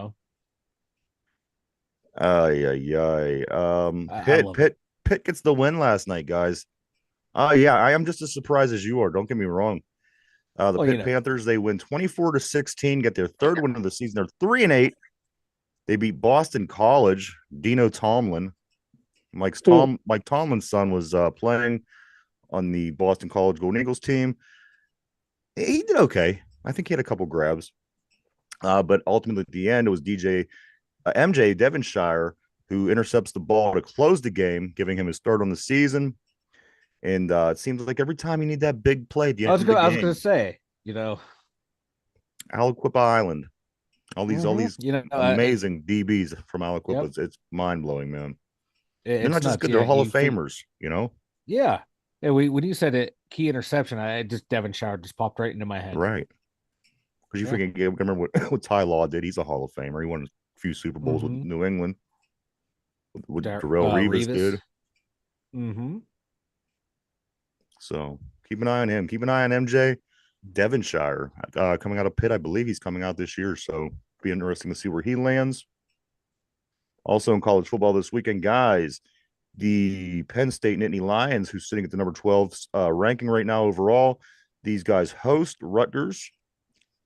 A: love it.
B: Pitt gets the win last night, guys. Yeah, I am just as surprised as you are. Don't get me wrong. The Pitt Panthers, they win 24-16, get their third win of the season. They're 3-8. They beat Boston College. Dino Tomlin, Mike Tomlin's son, was playing on the Boston College Golden Eagles team. He did okay. I think he had a couple grabs. But ultimately, at the end, it was MJ Devonshire who intercepts the ball to close the game, giving him his third on the season. And it seems like every time you need that big play at the
A: I
B: end
A: was
B: of the
A: gonna, I was gonna
B: game,
A: say,
B: Aliquippa Island, all these
A: it,
B: amazing DBs from Aliquippa.
A: yep,
B: It's mind blowing, man. They're
A: it's
B: not just
A: nuts.
B: good; they're
A: Yeah,
B: Hall of Famers.
A: yeah. Yeah, when you said it, key interception, I just Devonshire just popped right into my head.
B: Right? Because you
A: Yeah.
B: freaking remember what Ty Law did. He's a Hall of Famer. He won a few Super Bowls with
A: Mm-hmm.
B: New England. What Darrell Revis
A: Revis.
B: did.
A: Mm-hmm.
B: So keep an eye on him. Keep an eye on MJ Devonshire coming out of Pitt. I believe he's coming out this year. So be interesting to see where he lands. Also in college football this weekend, guys, the Penn State Nittany Lions, who's sitting at the number 12 ranking right now overall. These guys host Rutgers.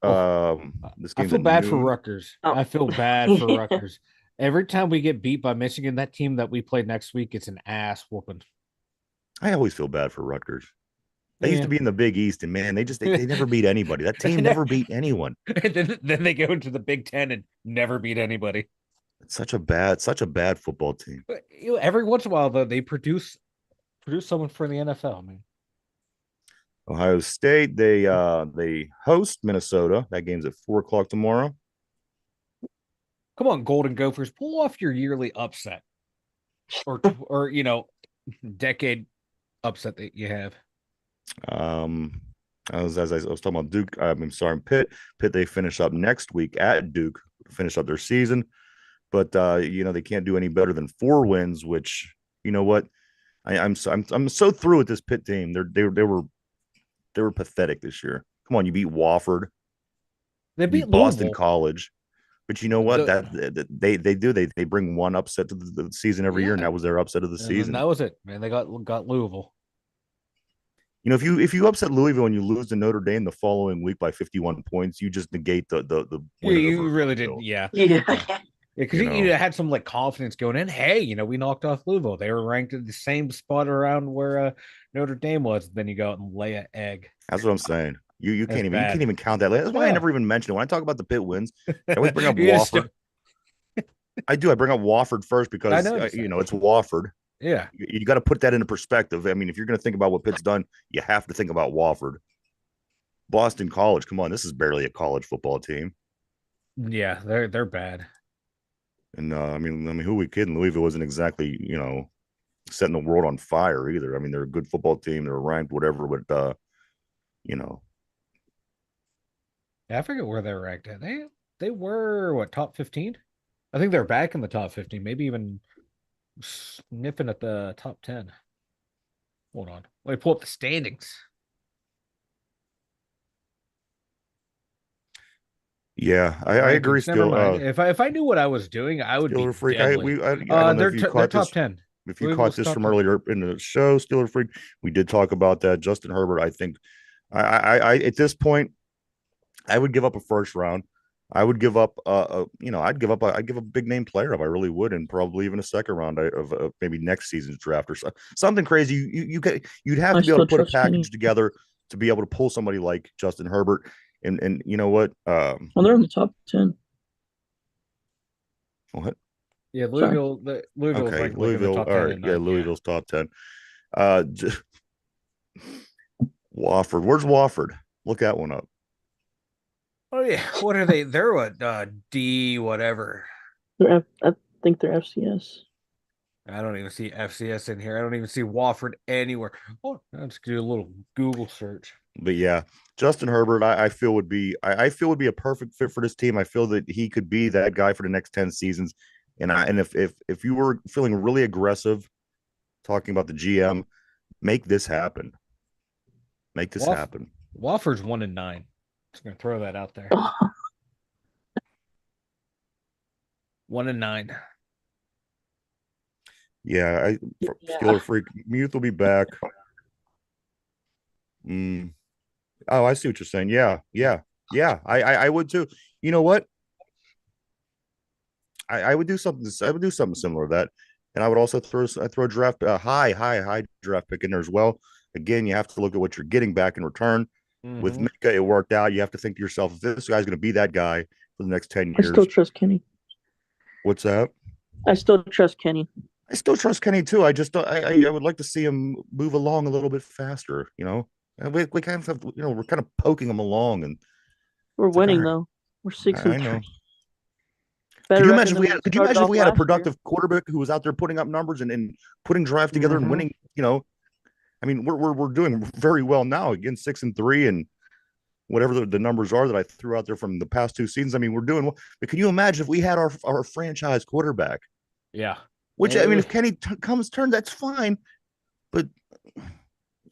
A: Oh,
B: This
A: I
B: game's
A: feel
B: at
A: bad for
B: noon.
A: Rutgers.
C: Oh.
A: I feel bad for Rutgers. Every time we get beat by Michigan, that team that we play next week, it's an ass whooping.
B: I always feel bad for Rutgers. They used
A: Yeah.
B: to be in the Big East, and man, they never beat anybody. That team never beat anyone.
A: And then they go into the Big Ten and never beat anybody.
B: It's such a bad football team.
A: But, every once in a while, though, they produce someone for the NFL, man.
B: Ohio State, they host Minnesota. That game's at 4 o'clock tomorrow.
A: Come on, Golden Gophers, pull off your yearly upset, or decade upset that you have.
B: As I was talking about Duke, I'm sorry, Pitt. Pitt, they finish up next week at Duke, finish up their season. But they can't do any better than 4 wins, which you know what? I'm so through with this Pitt team. They were pathetic this year. Come on, you beat Wofford,
A: They
B: you
A: beat
B: beat Boston
A: Louisville.
B: College. But you know what? They bring one upset to the season every year, and
A: Yeah,
B: that was their upset of the
A: and then
B: season.
A: that was it, man. They got Louisville.
B: If you upset Louisville and you lose to Notre Dame the following week by 51 points, you just negate the
A: Yeah,
B: win
A: you
B: over
A: really did.
B: Louisville.
A: Yeah,
C: Yeah.
A: because
B: You
A: you
B: know,
A: had some like confidence going in. Hey, we knocked off Louisville. They were ranked at the same spot around where Notre Dame was. Then you go out and lay an egg.
B: that's what I'm saying. You
A: That's
B: can't
A: bad.
B: even count that. That's why I
A: Yeah.
B: never even mention it when I talk about the Pitt wins. I always bring up
A: You just,
B: Wofford. I do. I bring up Wofford first
A: I
B: because
A: noticed that.
B: it's Wofford.
A: Yeah.
B: You got to put that into perspective. I mean, if you're going to think about what Pitt's done, you have to think about Wofford. Boston College, come on, this is barely a college football team.
A: Yeah, they're bad.
B: And who are we kidding? Louisville isn't exactly setting the world on fire either. I mean, they're a good football team. They're ranked, whatever. But you know,
A: Yeah, I forget where they're ranked at. They were what, top 15? I think they're back in the top 15, maybe even sniffing at the top 10. Hold on. Let me pull up the standings.
B: yeah, I agree.
A: Rankings. Never
B: Still,
A: mind. If I knew what I was doing, I would be
B: Steeler freak.
A: deadly.
B: I don't know if you
A: They're
B: caught
A: top
B: this.
A: 10.
B: If you caught
A: Louisville's
B: this
A: top
B: from
A: 10.
B: earlier in the show, Steeler freak, we did talk about that. Justin Herbert, I think, I at this point, I would give up a first round. I would give up, I'd give a big name player up. I really would, and probably even a second round of maybe next season's draft or something crazy. You'd have
C: I
B: to be able
C: still
B: to put a
C: trust Kenny.
B: package together to be able to pull somebody like Justin Herbert. And you know what?
C: Well, they're in the top 10.
B: What?
A: Yeah,
C: Sorry.
A: Louisville's
B: Okay,
A: ranked like in the
B: Louisville.
A: top
B: All
A: 10
B: right,
A: and
B: yeah,
A: 9. Yeah.
B: Louisville's top 10. Uh, Wofford. Where's Wofford? Look that one up.
A: Oh yeah. What are they? They're what D whatever.
C: I think they're FCS.
A: I don't even see FCS in here. I don't even see Wofford anywhere. Oh, let's do a little Google search.
B: But yeah, Justin Herbert, I feel I feel would be a perfect fit for this team. I feel that he could be that guy for the next 10 seasons. And if you were feeling really aggressive talking about the GM, make this happen. Make this happen.
A: Wofford's 1-9. Just gonna throw that out there. 1-9.
B: Yeah,
C: Yeah.
B: Steeler freak. Muth will be back. Oh, I see what you're saying. Yeah. I would too. You know what? I would do something. I would do something similar to that, and I would also throw a draft a high draft pick in there as well. Again, you have to look at what you're getting back in return. With
A: Mm-hmm.
B: Mika, it worked out. You have to think to yourself, if this guy's going to be that guy for the next 10
C: I
B: years,
C: still trust Kenny.
B: what's that?
C: I still trust Kenny.
B: I still trust Kenny too. I just don't, I would like to see him move along a little bit faster. And we kind of have, we're kind of poking him along, and
C: We're
B: it's like, all
C: winning
B: right,
C: though. We're six
B: I
C: and
B: know.
C: three. Better record than we
B: Could you
C: started
B: imagine if
C: off
B: we had a
C: last year.
B: productive quarterback who was out there putting up numbers and putting drives together and
A: Mm-hmm.
B: winning? I mean, we're doing very well now. Again, 6-3, and whatever the numbers are that I threw out there from the past two seasons. I mean, we're doing well. But can you imagine if we had our franchise quarterback?
A: Yeah.
B: Which, I mean, if Kenny comes turn, that's fine. But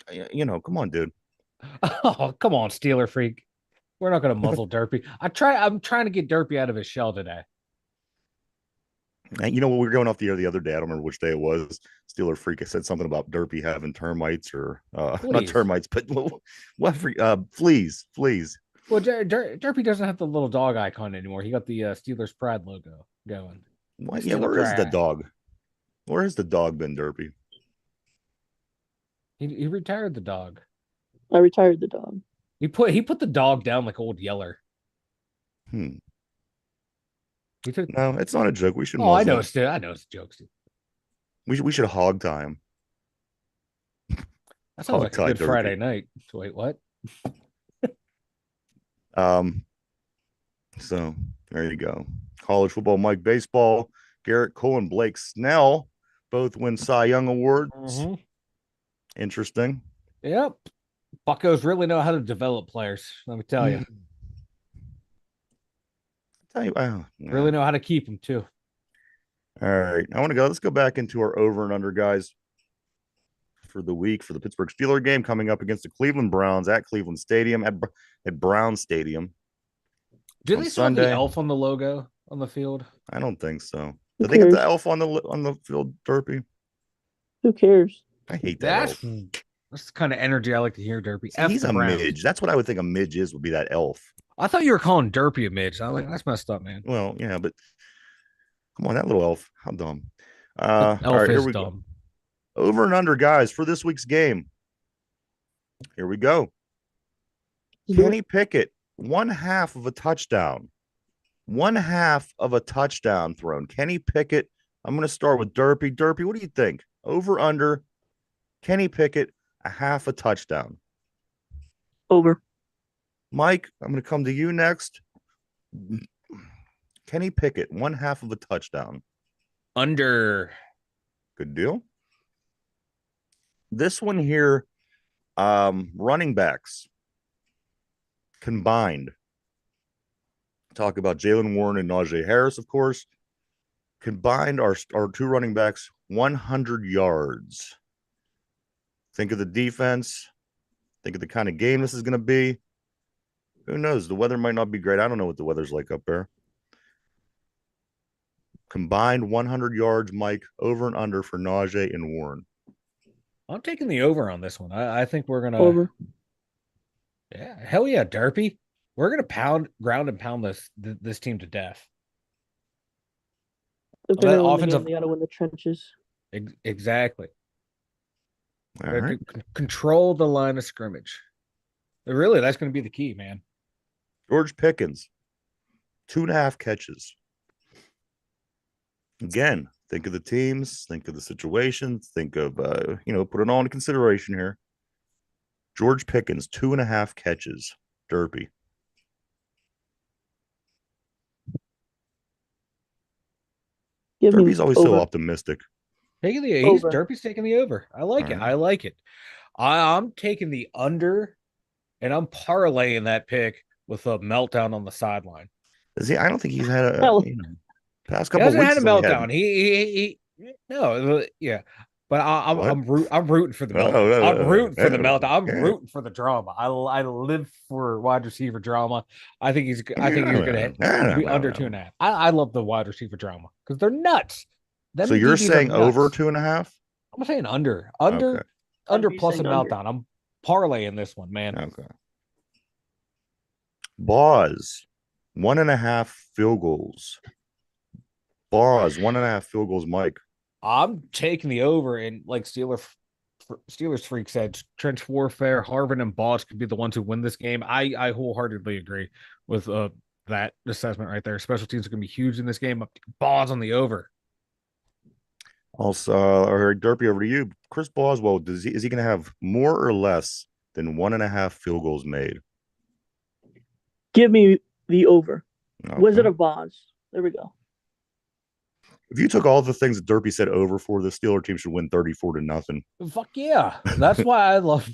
B: come on, dude.
A: Oh, come on, Steeler freak. We're not going to muzzle Derpy. I'm trying to get Derpy out of his shell today.
B: And we were going off the air the other day. I don't remember which day it was. Steeler freak said something about Derpy having termites or not
A: Please.
B: termites, but fleas.
A: Well, Derpy doesn't have the little dog icon anymore. He got the Steelers Pride logo going.
B: What? Yeah,
A: Steeler
B: where is the
A: Pride.
B: dog? Where has the dog been, Derpy?
A: He retired the dog.
C: I retired the dog.
A: He put the dog down like old Yeller.
B: Hmm.
A: He took.
B: No, it's not a joke. We should.
A: Oh, I know it's a joke.
B: We should hog tie him.
A: That sounds like a good
B: Derpy.
A: Friday night. Wait, what?
B: So there you go. College football, Mike baseball. Garrett Cole and Blake Snell both win Cy Young awards.
A: Mm-hmm.
B: Interesting.
A: Yep. Buccos really know how to develop players. Let me tell you. Really know how to keep them too.
B: All right. Let's go back into our over and under, guys, for the week for the Pittsburgh Steelers game coming up against the Cleveland Browns at Cleveland Stadium at Brown Stadium.
A: Do they still have the elf on the logo on the field?
B: I don't think so. Did they get the elf on the field, Derpy?
C: Who cares?
B: I hate that elf.
A: That's the kind of energy I like to hear, Derpy.
B: He's a midge. That's what I would think a midge is, would be that elf.
A: I thought you were calling Derpy a midge. I was like, that's messed up, man.
B: Well, yeah, but come on, that little elf. How dumb.
A: Elf
B: all right,
A: is dumb.
B: Go. Over and under, guys, for this week's game. Here we go. Kenny Pickett, 1/2 of a touchdown. 1/2 of a touchdown thrown. Kenny Pickett. I'm going to start with Derpy. Derpy, what do you think? Over, under, Kenny Pickett, 1/2 a touchdown.
C: Over.
B: Mike, I'm going to come to you next. Kenny Pickett, 1/2 of a touchdown.
A: Under.
B: Good deal. This one here, running backs combined. Talk about Jalen Warren and Najee Harris, of course. Combined, our two running backs, 100 yards. Think of the defense. Think of the kind of game this is going to be. Who knows? The weather might not be great. I don't know what the weather's like up there. Combined 100 yards, Mike, over and under for Najee and Warren.
A: I'm taking the over on this one. I think we're going to.
C: Over.
A: Yeah. Hell yeah, Derpy. We're going to ground and pound this team to death.
C: If they're going to win the game, they got to win the trenches.
A: Exactly.
B: All right.
A: Control the line of scrimmage. Really, that's going to be the key, man.
B: George Pickens, 2.5 catches. Again, think of the teams, think of the situations, think of, put it all into consideration here. George Pickens, 2.5 catches. Derpy. Derpy's always so optimistic.
A: Derpy's taking the over. I like it. Right. I like it. I'm taking the under, and I'm parlaying that pick with a meltdown on the sideline.
B: I don't think he's had a past couple of weeks.
A: He hasn't had a meltdown. He no, yeah. But I'm rooting for the meltdown. I'm rooting for the meltdown. I'm rooting for the drama. I live for wide receiver drama. I think he's gonna be under 2.5. I love the wide receiver drama because they're nuts.
B: So you're saying over 2.5?
A: I'm saying under plus a meltdown. I'm parlaying this one, man.
B: Okay. Boz, 1.5 field goals. Boz, 1.5 field goals, Mike.
A: I'm taking the over, and like Steelers freak said, trench warfare, Harvin and Boz could be the ones who win this game. I wholeheartedly agree with that assessment right there. Special teams are going to be huge in this game. Boz on the over.
B: Also, all right, Derpy, over to you. Chris Boswell, is he going to have more or less than 1.5 field goals made?
C: Give me the over. Wizard
B: Okay.
C: of Oz. There we go.
B: If you took all the things that Derpy said over for, the Steeler team should win 34-0.
A: Fuck yeah. That's why I love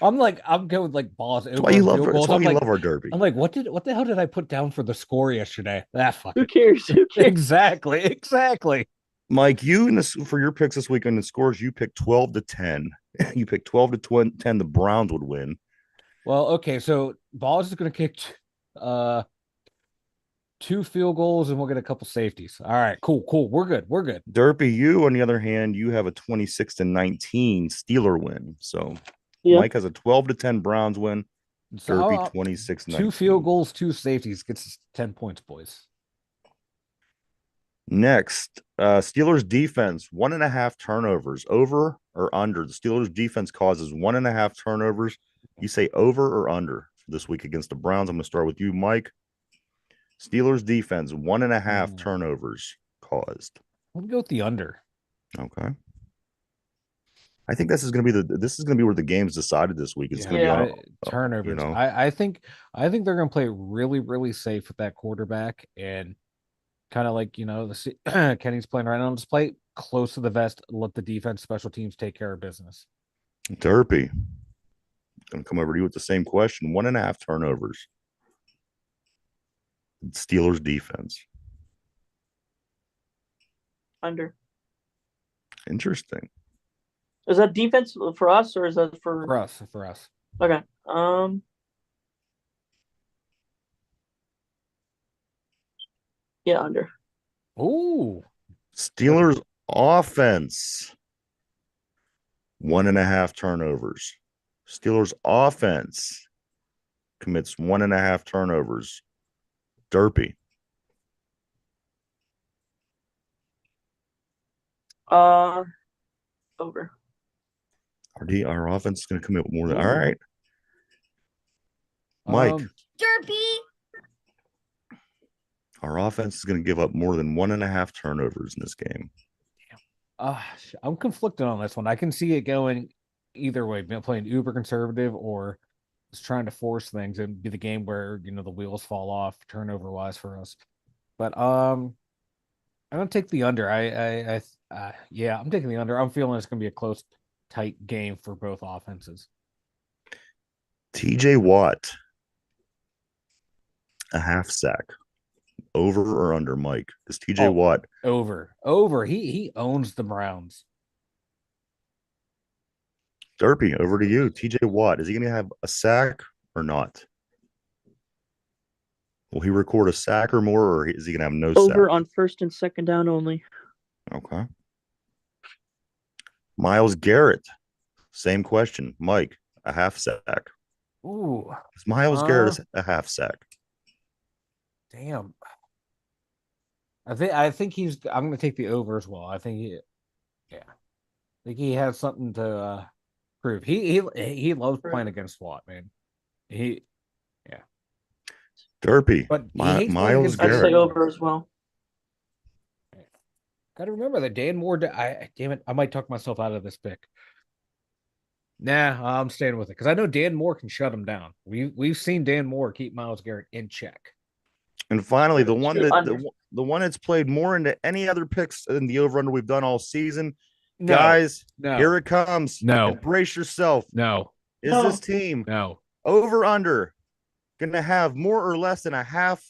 A: I'm going with like balls
B: That's why
A: over
B: you
A: on
B: love.
A: field
B: That's
A: goals.
B: why we love our Derpy.
A: I'm like, what the hell did I put down for the score yesterday? Fuck
C: Who
A: it.
C: cares? Who cares?
A: Exactly.
B: Mike, you in this for your picks this week on the scores, you picked 12-10. You picked 12-10. The Browns would win.
A: Well, okay, so balls is gonna kick uh 2 field goals and we'll get a couple safeties. All right, cool. We're good. We're good.
B: Derpy, you on the other hand, you have a 26-19 Steeler win. So
C: Yeah.
B: Mike has a 12-10 Browns win.
A: So
B: Derpy 26-19.
A: 2 field goals, 2 safeties gets us 10 points, boys.
B: Next, Steelers defense, 1.5 turnovers, over or under. The Steelers defense causes 1.5 turnovers. You say over or under this week against the Browns. I'm going to start with you, Mike. Steelers defense, 1.5 turnovers caused.
A: I'm gonna go with the under.
B: Okay. I think this is going to be where the game's decided this week. It's going to be on
A: turnovers. I think they're gonna play really safe with that quarterback and kind of like the Kenny's playing right now. Just play close to the vest. Let the defense, special teams take care of business.
B: Derpy. Going to come over to you with the same question. 1.5 turnovers. Steelers defense.
C: Under.
B: Interesting.
C: Is that defense for us or is that
A: For us? For us.
C: Okay. Yeah, under.
A: Ooh.
B: Steelers offense. 1.5 turnovers. Steelers offense commits 1.5 turnovers. Derpy.
C: Over.
B: Our offense is going to commit more than. All right. Mike.
D: Derpy.
B: Our offense is going to give up more than 1.5 turnovers in this game.
A: I'm conflicted on this one. I can see it going either way, playing uber conservative or just trying to force things and be the game where the wheels fall off turnover wise for us. But I'm gonna take the under. Yeah, I'm taking the under. I'm feeling it's gonna be a close, tight game for both offenses.
B: TJ Watt, a half sack. Over or under, Mike? Does TJ Watt
A: over? He owns the Browns.
B: Derpy, over to you. TJ Watt, is he going to have a sack or not? Will he record a sack or more, or is he going to have no sack?
C: Over on first and second down only.
B: Okay. Myles Garrett, same question. Mike, a half sack.
A: Ooh.
B: Is Myles Garrett a half sack?
A: Damn. I think I'm gonna take the over as well. I think he has something to prove. He loves playing against Watt, man.
B: Derpy,
A: but
B: Myles
C: I'd say
B: Garrett.
C: over as well.
A: Got to remember that Dan Moore. Damn it, I might talk myself out of this pick. Nah, I'm staying with it because I know Dan Moore can shut him down. We've seen Dan Moore keep Myles Garrett in check.
B: And finally, the one that's played more into any other picks in the over under we've done all season.
A: No,
B: guys,
A: no.
B: Here it comes.
A: No.
B: Brace yourself.
A: No.
B: Is this team over under going to have more or less than a half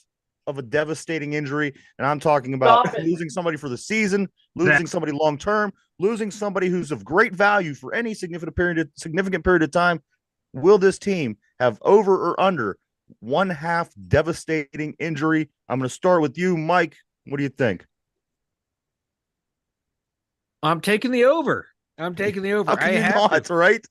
B: of a devastating injury? And I'm talking about losing somebody for the season, losing somebody long term, losing somebody who's of great value for any significant period of time. Will this team have over or under 1/2 devastating injury? I'm going to start with you, Mike. What do you think?
A: I'm taking the over. How can you not,
B: right?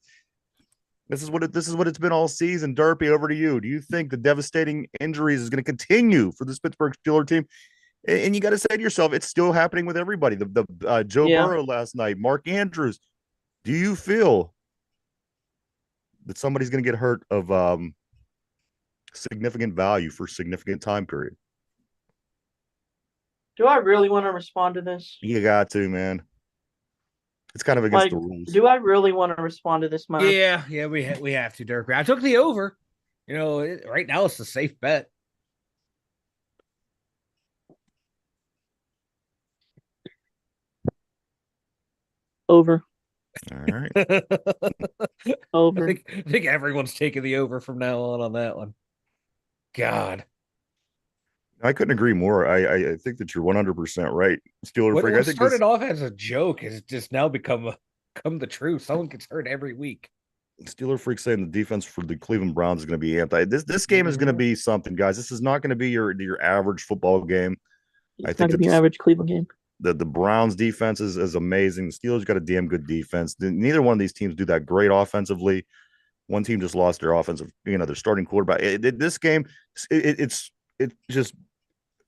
B: This is what it's been all season. Derpy, over to you. Do you think the devastating injuries is going to continue for this Pittsburgh Steelers team? And you got to say to yourself, it's still happening with everybody. The Joe Burrow last night, Mark Andrews. Do you feel that somebody's going to get hurt of significant value for significant time period?
C: Do I really want to respond to this?
B: You got to, man. It's kind of against the rules.
C: Do I really want to respond to this, Mark?
A: Yeah, we have to, Dirk. I took the over. Right now it's a safe bet.
C: Over.
B: All right.
C: Over.
A: I think everyone's taking the over from now on that one. God.
B: I couldn't agree more. I think that you're 100% right, Steeler freak. I
A: What
B: think
A: started off as a joke has just now become the truth. Someone gets hurt every week.
B: Steeler freak saying the defense for the Cleveland Browns is going to be anti. This game is going to be something, guys. This is not going to be your average football game.
C: It's
B: I
C: not
B: think
C: going to be an average Cleveland game.
B: The Browns defense is amazing. The Steelers got a damn good defense. Neither one of these teams do that great offensively. One team just lost their offensive, their starting quarterback. This game, it just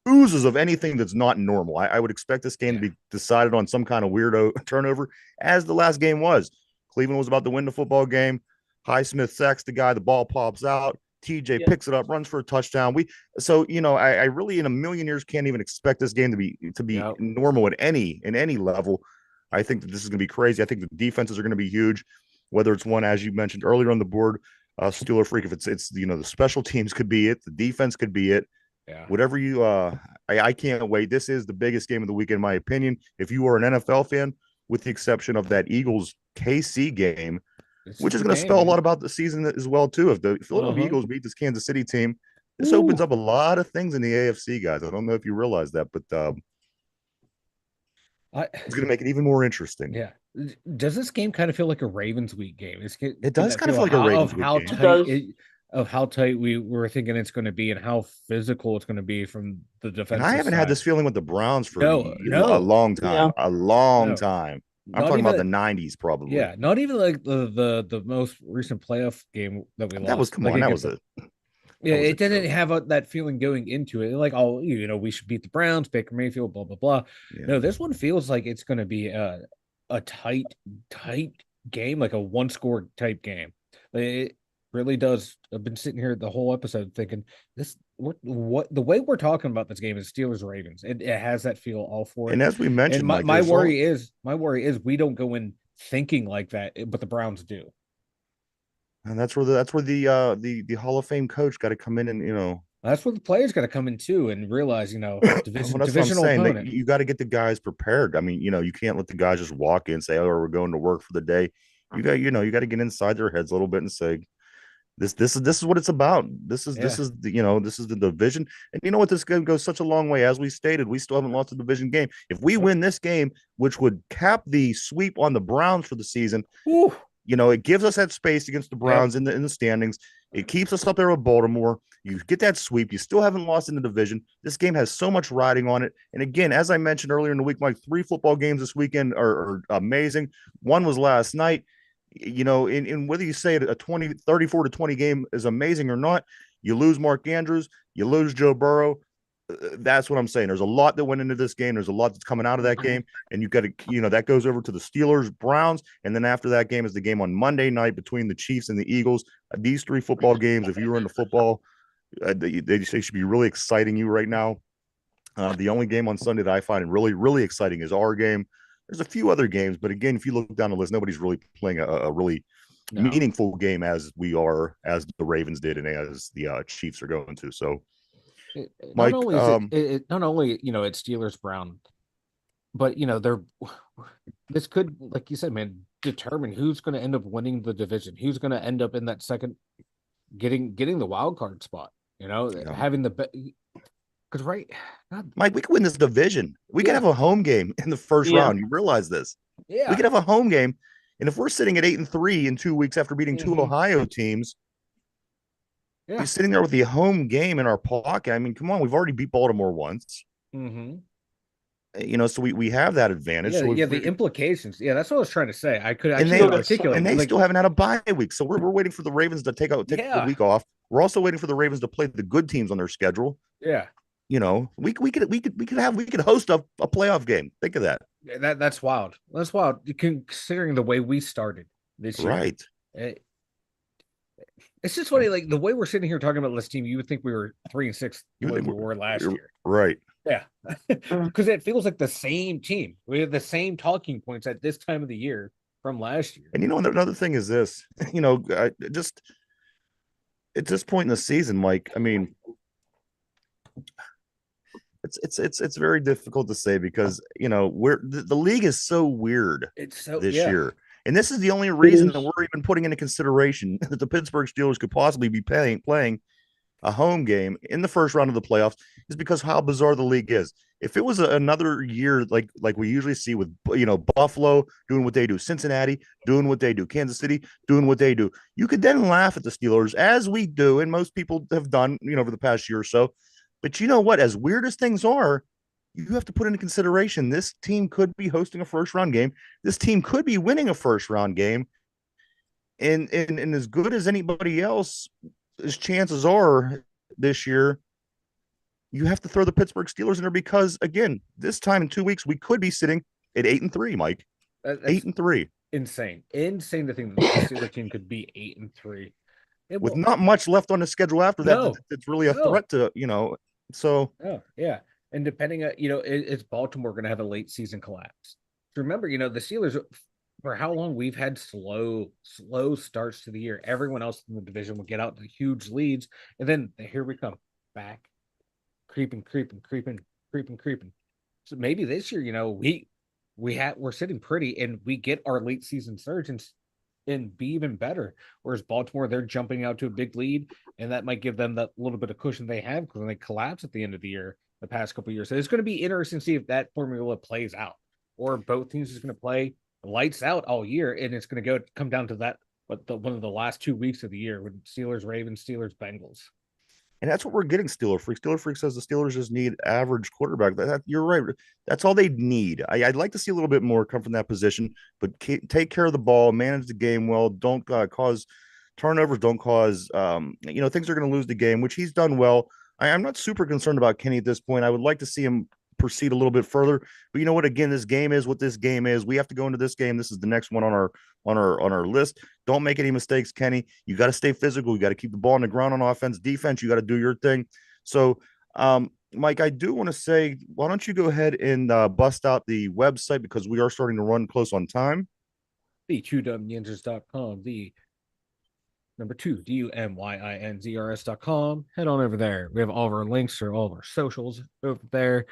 B: oozes of anything that's not normal. I would expect this game to be decided on some kind of weirdo turnover, as the last game was. Cleveland was about to win the football game. Highsmith sacks the guy, the ball pops out. TJ picks it up, runs for a touchdown. I really in a million years can't even expect this game to be normal at any level. I think that this is going to be crazy. I think the defenses are going to be huge, whether it's one, as you mentioned earlier on the board, Steeler freak. If it's the special teams could be it, the defense could be it.
A: Yeah.
B: Whatever you I can't wait. This is the biggest game of the weekend, in my opinion. If you are an NFL fan, with the exception of that Eagles KC game, which is going to spell a lot about the season as well, too. If the Philadelphia Eagles beat this Kansas City team, this opens up a lot of things in the AFC, guys. I don't know if you realize that, but it's going to make it even more interesting.
A: Yeah. Does this game kind of feel like a Ravens week game?
B: It does kind of feel like a Ravens week game.
A: Of how tight we were thinking it's going to be and how physical it's going to be from the defense.
B: And I haven't had this feeling with the Browns for
A: a
B: long time. Yeah. A long time. I'm talking about the 90s, probably.
A: Yeah, not even like the most recent playoff game that we lost.
B: That was
A: it didn't have that feeling going into it. Like, we should beat the Browns, Baker Mayfield, blah blah blah. Yeah. No, this one feels like it's going to be a tight game, like a one-score type game. It really does. I've been sitting here the whole episode thinking what the way we're talking about this game is Steelers Ravens. It has that feel all for it.
B: And as we mentioned,
A: my worry is we don't go in thinking like that, but the Browns do.
B: And that's where the Hall of Fame coach got to come in, and
A: that's where the players got to come in too and realize, divisional opponent.
B: You got to get the guys prepared. I mean, you can't let the guys just walk in and say, "Oh, we're going to work for the day." You got to get inside their heads a little bit and say, This is what it's about. This is the division. And you know what? This game goes such a long way. As we stated, we still haven't lost a division game. If we win this game, which would cap the sweep on the Browns for the season, it gives us that space against the Browns in the standings. It keeps us up there with Baltimore. You get that sweep. You still haven't lost in the division. This game has so much riding on it. And again, as I mentioned earlier in the week, my 3 football games this weekend are amazing. One was last night. In whether you say a 34-20 game is amazing or not, you lose Mark Andrews, you lose Joe Burrow. That's what I'm saying. There's a lot that went into this game. There's a lot that's coming out of that game. And you got to, that goes over to the Steelers, Browns. And then after that game is the game on Monday night between the Chiefs and the Eagles. These 3 football games, if you were into football, they should be really exciting you right now. The only game on Sunday that I find really, really exciting is our game. There's a few other games, but again, if you look down the list, nobody's really playing a really meaningful game as the Ravens did and as the Chiefs are going to. So, Mike,
A: not only it's Steelers Brown, but this could, like you said, man, determine who's going to end up winning the division, who's going to end up in that second, getting the wild card spot. Having the because
B: Mike, we could win this division. We could have a home game in the first round. You realize this?
A: Yeah,
B: we could have a home game, and if we're sitting at 8-3 in 2 weeks after beating 2 Ohio teams, you're sitting there with the home game in our pocket. I mean, come on, we've already beat Baltimore once. So we have that advantage.
A: The implications. Yeah, that's what I was trying to say. I could actually articulate.
B: And they still haven't had a bye week, so we're waiting for the Ravens to take the week off. We're also waiting for the Ravens to play the good teams on their schedule.
A: Yeah.
B: We could host a playoff game. Think of that.
A: That's wild. That's wild. Considering the way we started this year.
B: Right.
A: It's just funny, like the way we're sitting here talking about this team, you would think we were 3-6 the way we were last year.
B: Right.
A: Yeah,
C: Uh,
A: because it feels like the same team. We have the same talking points at this time of the year from last year.
B: And another thing is this, just at this point in the season, Mike. I mean, it's very difficult to say because we're the league is so weird
A: It's so
B: this
A: yeah.
B: year, and this is the only
C: it
B: reason that
C: is.
B: we're even putting into consideration that the Pittsburgh Steelers could possibly be playing a home game in the first round of the playoffs is because how bizarre the league is. If it was another year like we usually see with Buffalo doing what they do, Cincinnati doing what they do, Kansas City doing what they do, you could then laugh at the Steelers as we do, and most people have done over the past year or so. But you know what? As weird as things are, you have to put into consideration this team could be hosting a first round game. This team could be winning a first round game, and as good as anybody else, as chances are this year, you have to throw the Pittsburgh Steelers in there because again, this time in 2 weeks we could be sitting at 8-3, Mike.
A: That's
B: 8-3
A: insane to think that the Steelers team could be 8-3. It
B: with
A: will
B: not much left on the schedule after that.
A: no,
B: It's really a
A: no,
B: threat to So
A: no, yeah. And depending on it's Baltimore going to have a late season collapse. Remember, the Steelers for how long we've had slow starts to the year. Everyone else in the division will get out to huge leads, and then here we come back, creeping. So maybe this year, we're sitting pretty, and we get our late season surge and be even better. Whereas Baltimore, they're jumping out to a big lead, and that might give them that little bit of cushion they have because they collapse at the end of the year, the past couple of years. So it's going to be interesting to see if that formula plays out, or both teams is going to play lights out all year, and it's going to come down to that. But one of the last 2 weeks of the year with Steelers, Ravens, Steelers, Bengals.
B: And that's what we're getting. Steeler Freak. Steeler Freak says the Steelers just need average quarterback. You're right. That's all they need. I'd like to see a little bit more come from that position, but take care of the ball, manage the game well. Don't cause turnovers. Don't cause things are going to lose the game, which he's done well. I'm not super concerned about Kenny at this point. I would like to see him proceed a little bit further. But you know what? Again, this game is what this game is. We have to go into this game. This is the next one on our list. Don't make any mistakes, Kenny. You got to stay physical. You got to keep the ball on the ground on offense. Defense, you got to do your thing. So, Mike, I do want to say, why don't you go ahead and bust out the website because we are starting to run close on time.
A: The 2dumyinzers.com, the number 2, DUMYINZRS.com. Head on over there. We have all of our links for all of our socials over there.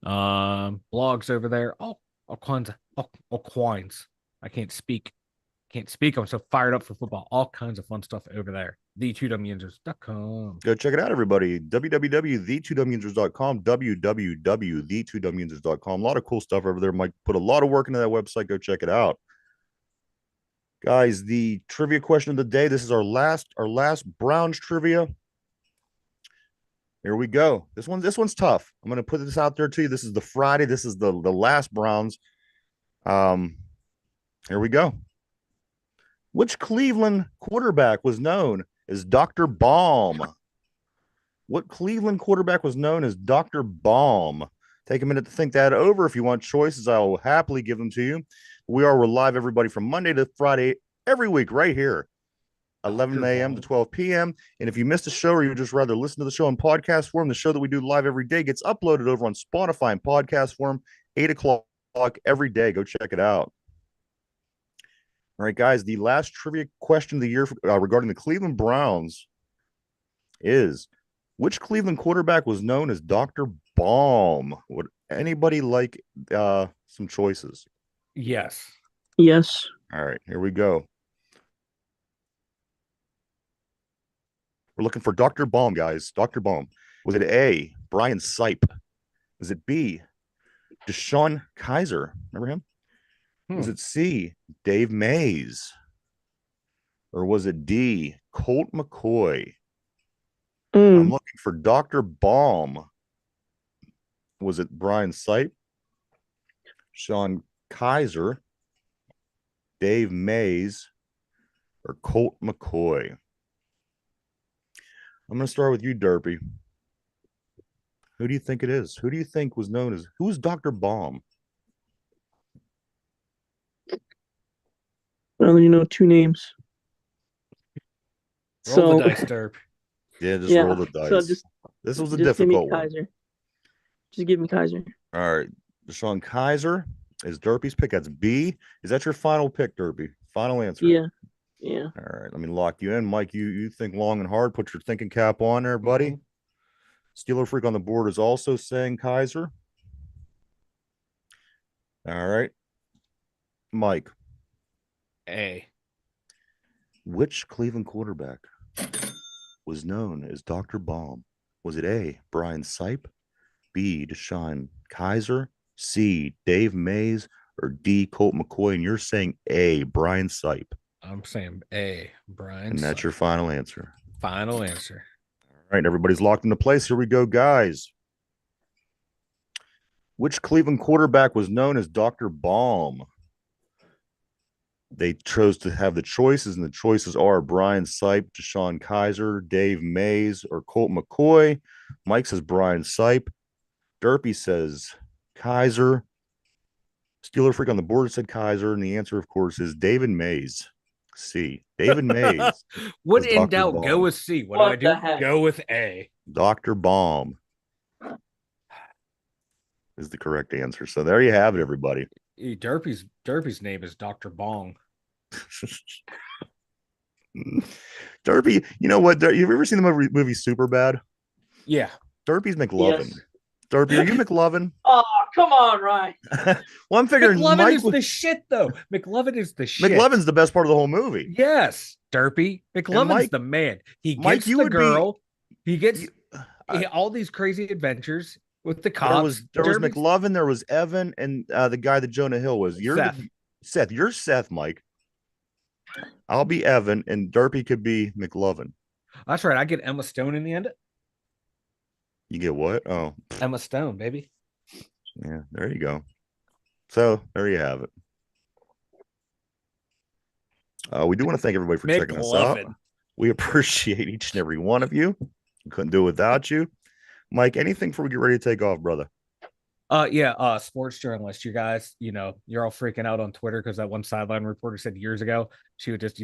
A: Blogs over there, all kinds of all kinds. I can't speak. I'm so fired up for football. All kinds of fun stuff over there. The2dumyinzers.com.
B: Go check it out, everybody. www.the2dumyinzers.com. www.the2dumyinzers.com. A lot of cool stuff over there. Mike put a lot of work into that website. Go check it out. Guys, the trivia question of the day. This is our last Browns trivia. Here we go. This one's tough. I'm going to put this out there to you. This is the Friday. This is the last Browns. Here we go. Which Cleveland quarterback was known as Dr. Baum? What Cleveland quarterback was known as Dr. Baum? Take a minute to think that over. If you want choices, I will happily give them to you. We're live, everybody, from Monday to Friday every week right here. 11 a.m. to 12 p.m. And if you missed a show or you just rather listen to the show in podcast form, the show that we do live every day gets uploaded over on Spotify in podcast form, 8 o'clock every day. Go check it out. All right, guys, the last trivia question of the year regarding the Cleveland Browns is, which Cleveland quarterback was known as Dr. Baum? Would anybody like some choices?
A: Yes.
C: Yes.
B: All right, here we go. We're looking for Dr. Baum, guys. Dr. Baum. Was it A, Brian Sipe? Was it B, Deshaun Kaiser? Remember him? Was it C, Dave Mays? Or was it D, Colt McCoy? I'm looking for Dr. Baum. Was it Brian Sipe, Sean Kaiser, Dave Mays, or Colt McCoy? I'm going to start with you, Derpy. Who do you think it is? Who do you think was known as, who's Dr. Baum?
C: I only know 2 names.
A: Roll the dice, Derp.
B: Yeah, just roll the dice.
C: So this was a difficult one. Just give me Kaiser.
B: All right. Deshaun Kaiser is Derpy's pick. That's B. Is that your final pick, Derpy? Final answer.
C: Yeah. Yeah.
B: All right. Let me lock you in. Mike, you think long and hard. Put your thinking cap on there, buddy. Steeler Freak on the board is also saying Kaiser. All right. Mike.
A: A.
B: Which Cleveland quarterback was known as Dr. Baum? Was it A, Brian Sipe, B, Deshaun Kaiser, C, Dave Mays, or D, Colt McCoy? And you're saying A, Brian Sipe.
A: I'm saying A, Brian.
B: And that's your final answer.
A: Final answer.
B: All right, everybody's locked into place. Here we go, guys. Which Cleveland quarterback was known as Dr. Baum? They chose to have the choices, and the choices are Brian Sipe, Deshaun Kaiser, Dave Mays, or Colt McCoy. Mike says Brian Sipe. Derpy says Kaiser. Steeler Freak on the board said Kaiser, and the answer, of course, is David Mays. C. David Mays.
A: What in
B: Dr.
A: doubt?
B: Baum.
A: Go with C. What
C: What
A: do I
C: the
A: do?
C: heck?
A: Go with A.
B: Dr. Baum is the correct answer. So there you have it, everybody.
A: Derpy's name is Dr. Bong.
B: Derpy, you know what? You've ever seen the movie Superbad?
A: Yeah.
B: Derpy's McLovin.
C: Yes.
B: Derpy, are you McLovin?
C: Oh, come on, Ryan.
B: Well, I'm figuring
A: McLovin
B: Mike
A: is the shit, though. McLovin is the shit.
B: McLovin's the best part of the whole movie.
A: Yes, Derpy. McLovin's
B: Mike-
A: the man. He
B: Mike,
A: gets
B: you
A: the
B: would be-
A: girl. He gets
B: I-
A: all these crazy adventures with the cops.
B: There was
A: Derpy's-
B: McLovin, there was Evan, and the guy that Jonah Hill was. Seth. You're Seth, Mike. I'll be Evan, and Derpy could be McLovin.
A: That's right. I get Emma Stone in the end.
B: You get what? Oh,
A: Emma Stone, baby.
B: yeah. There you go. So there you have it. We do want to thank everybody for checking us out.
A: McLovin.
B: We appreciate each and every one of you. Couldn't do it without you. Mike, anything before we get ready to take off, brother?
A: Sports journalist, you guys, you're all freaking out on Twitter because that one sideline reporter said years ago she would just,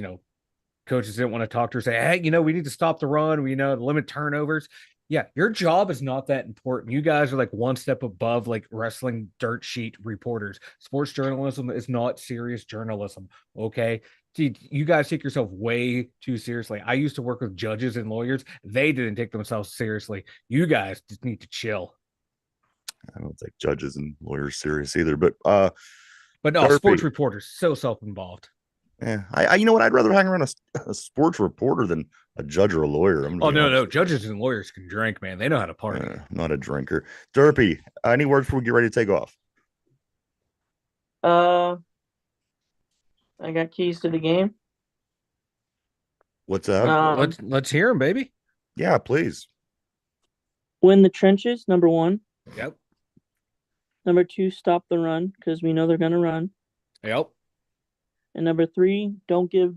A: coaches didn't want to talk to her, say, hey, we need to stop the run, limit turnovers. Yeah, your job is not that important. You guys are like one step above like wrestling dirt sheet reporters. Sports journalism is not serious journalism. Okay. You guys take yourself way too seriously. I used to work with judges and lawyers. They didn't take themselves seriously. You guys just need to chill.
B: I don't take judges and lawyers serious either, but
A: no,
B: Derpy.
A: Sports reporters so self-involved.
B: Yeah, I you know what? I'd rather hang around a sports reporter than a judge or a lawyer.
A: No, judges and lawyers can drink, man. They know how to party.
B: I'm not a drinker. Derpy, any words before we get ready to take off?
C: I got keys to the game.
B: What's that?
A: Let's hear them, baby.
B: Yeah, please.
C: Win the trenches, number 1.
A: Yep.
C: Number 2, stop the run because we know they're gonna run.
A: Yep.
C: And number 3, don't give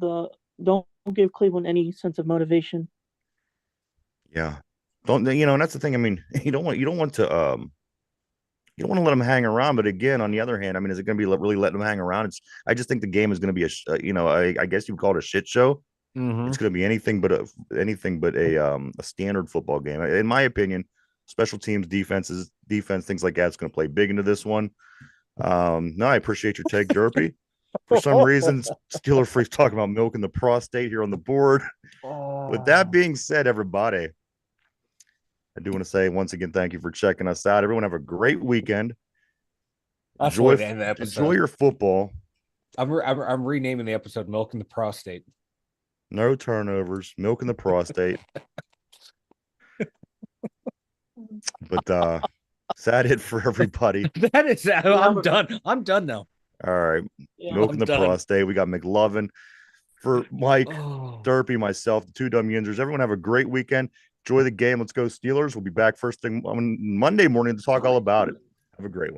C: Cleveland any sense of motivation.
B: Yeah, don't and that's the thing. I mean, you don't want to let them hang around. But again, on the other hand, I mean, is it going to be really letting them hang around? I just think the game is going to be I guess you would call it a shit show.
A: Mm-hmm.
B: It's going to be anything but a standard football game, in my opinion. Special teams, defense, things like that's going to play big into this one. No, I appreciate your take, Derpy. For some reason, Steeler Freak's talking about milking the prostate here on the board. With that being said, everybody, I do want to say once again, thank you for checking us out. Everyone have a great weekend. Enjoy your football.
A: I'm renaming the episode "Milking the Prostate."
B: No turnovers, milking the prostate. But sad hit for everybody.
A: That is, I'm done. I'm done now.
B: All right,
C: Yeah,
B: milking the
A: done.
B: prostate. We got McLovin for Mike, Derpy, myself, the 2 Dum Yinzers. Everyone have a great weekend. Enjoy the game. Let's go Steelers. We'll be back first thing on Monday morning to talk all about it. Have a great one.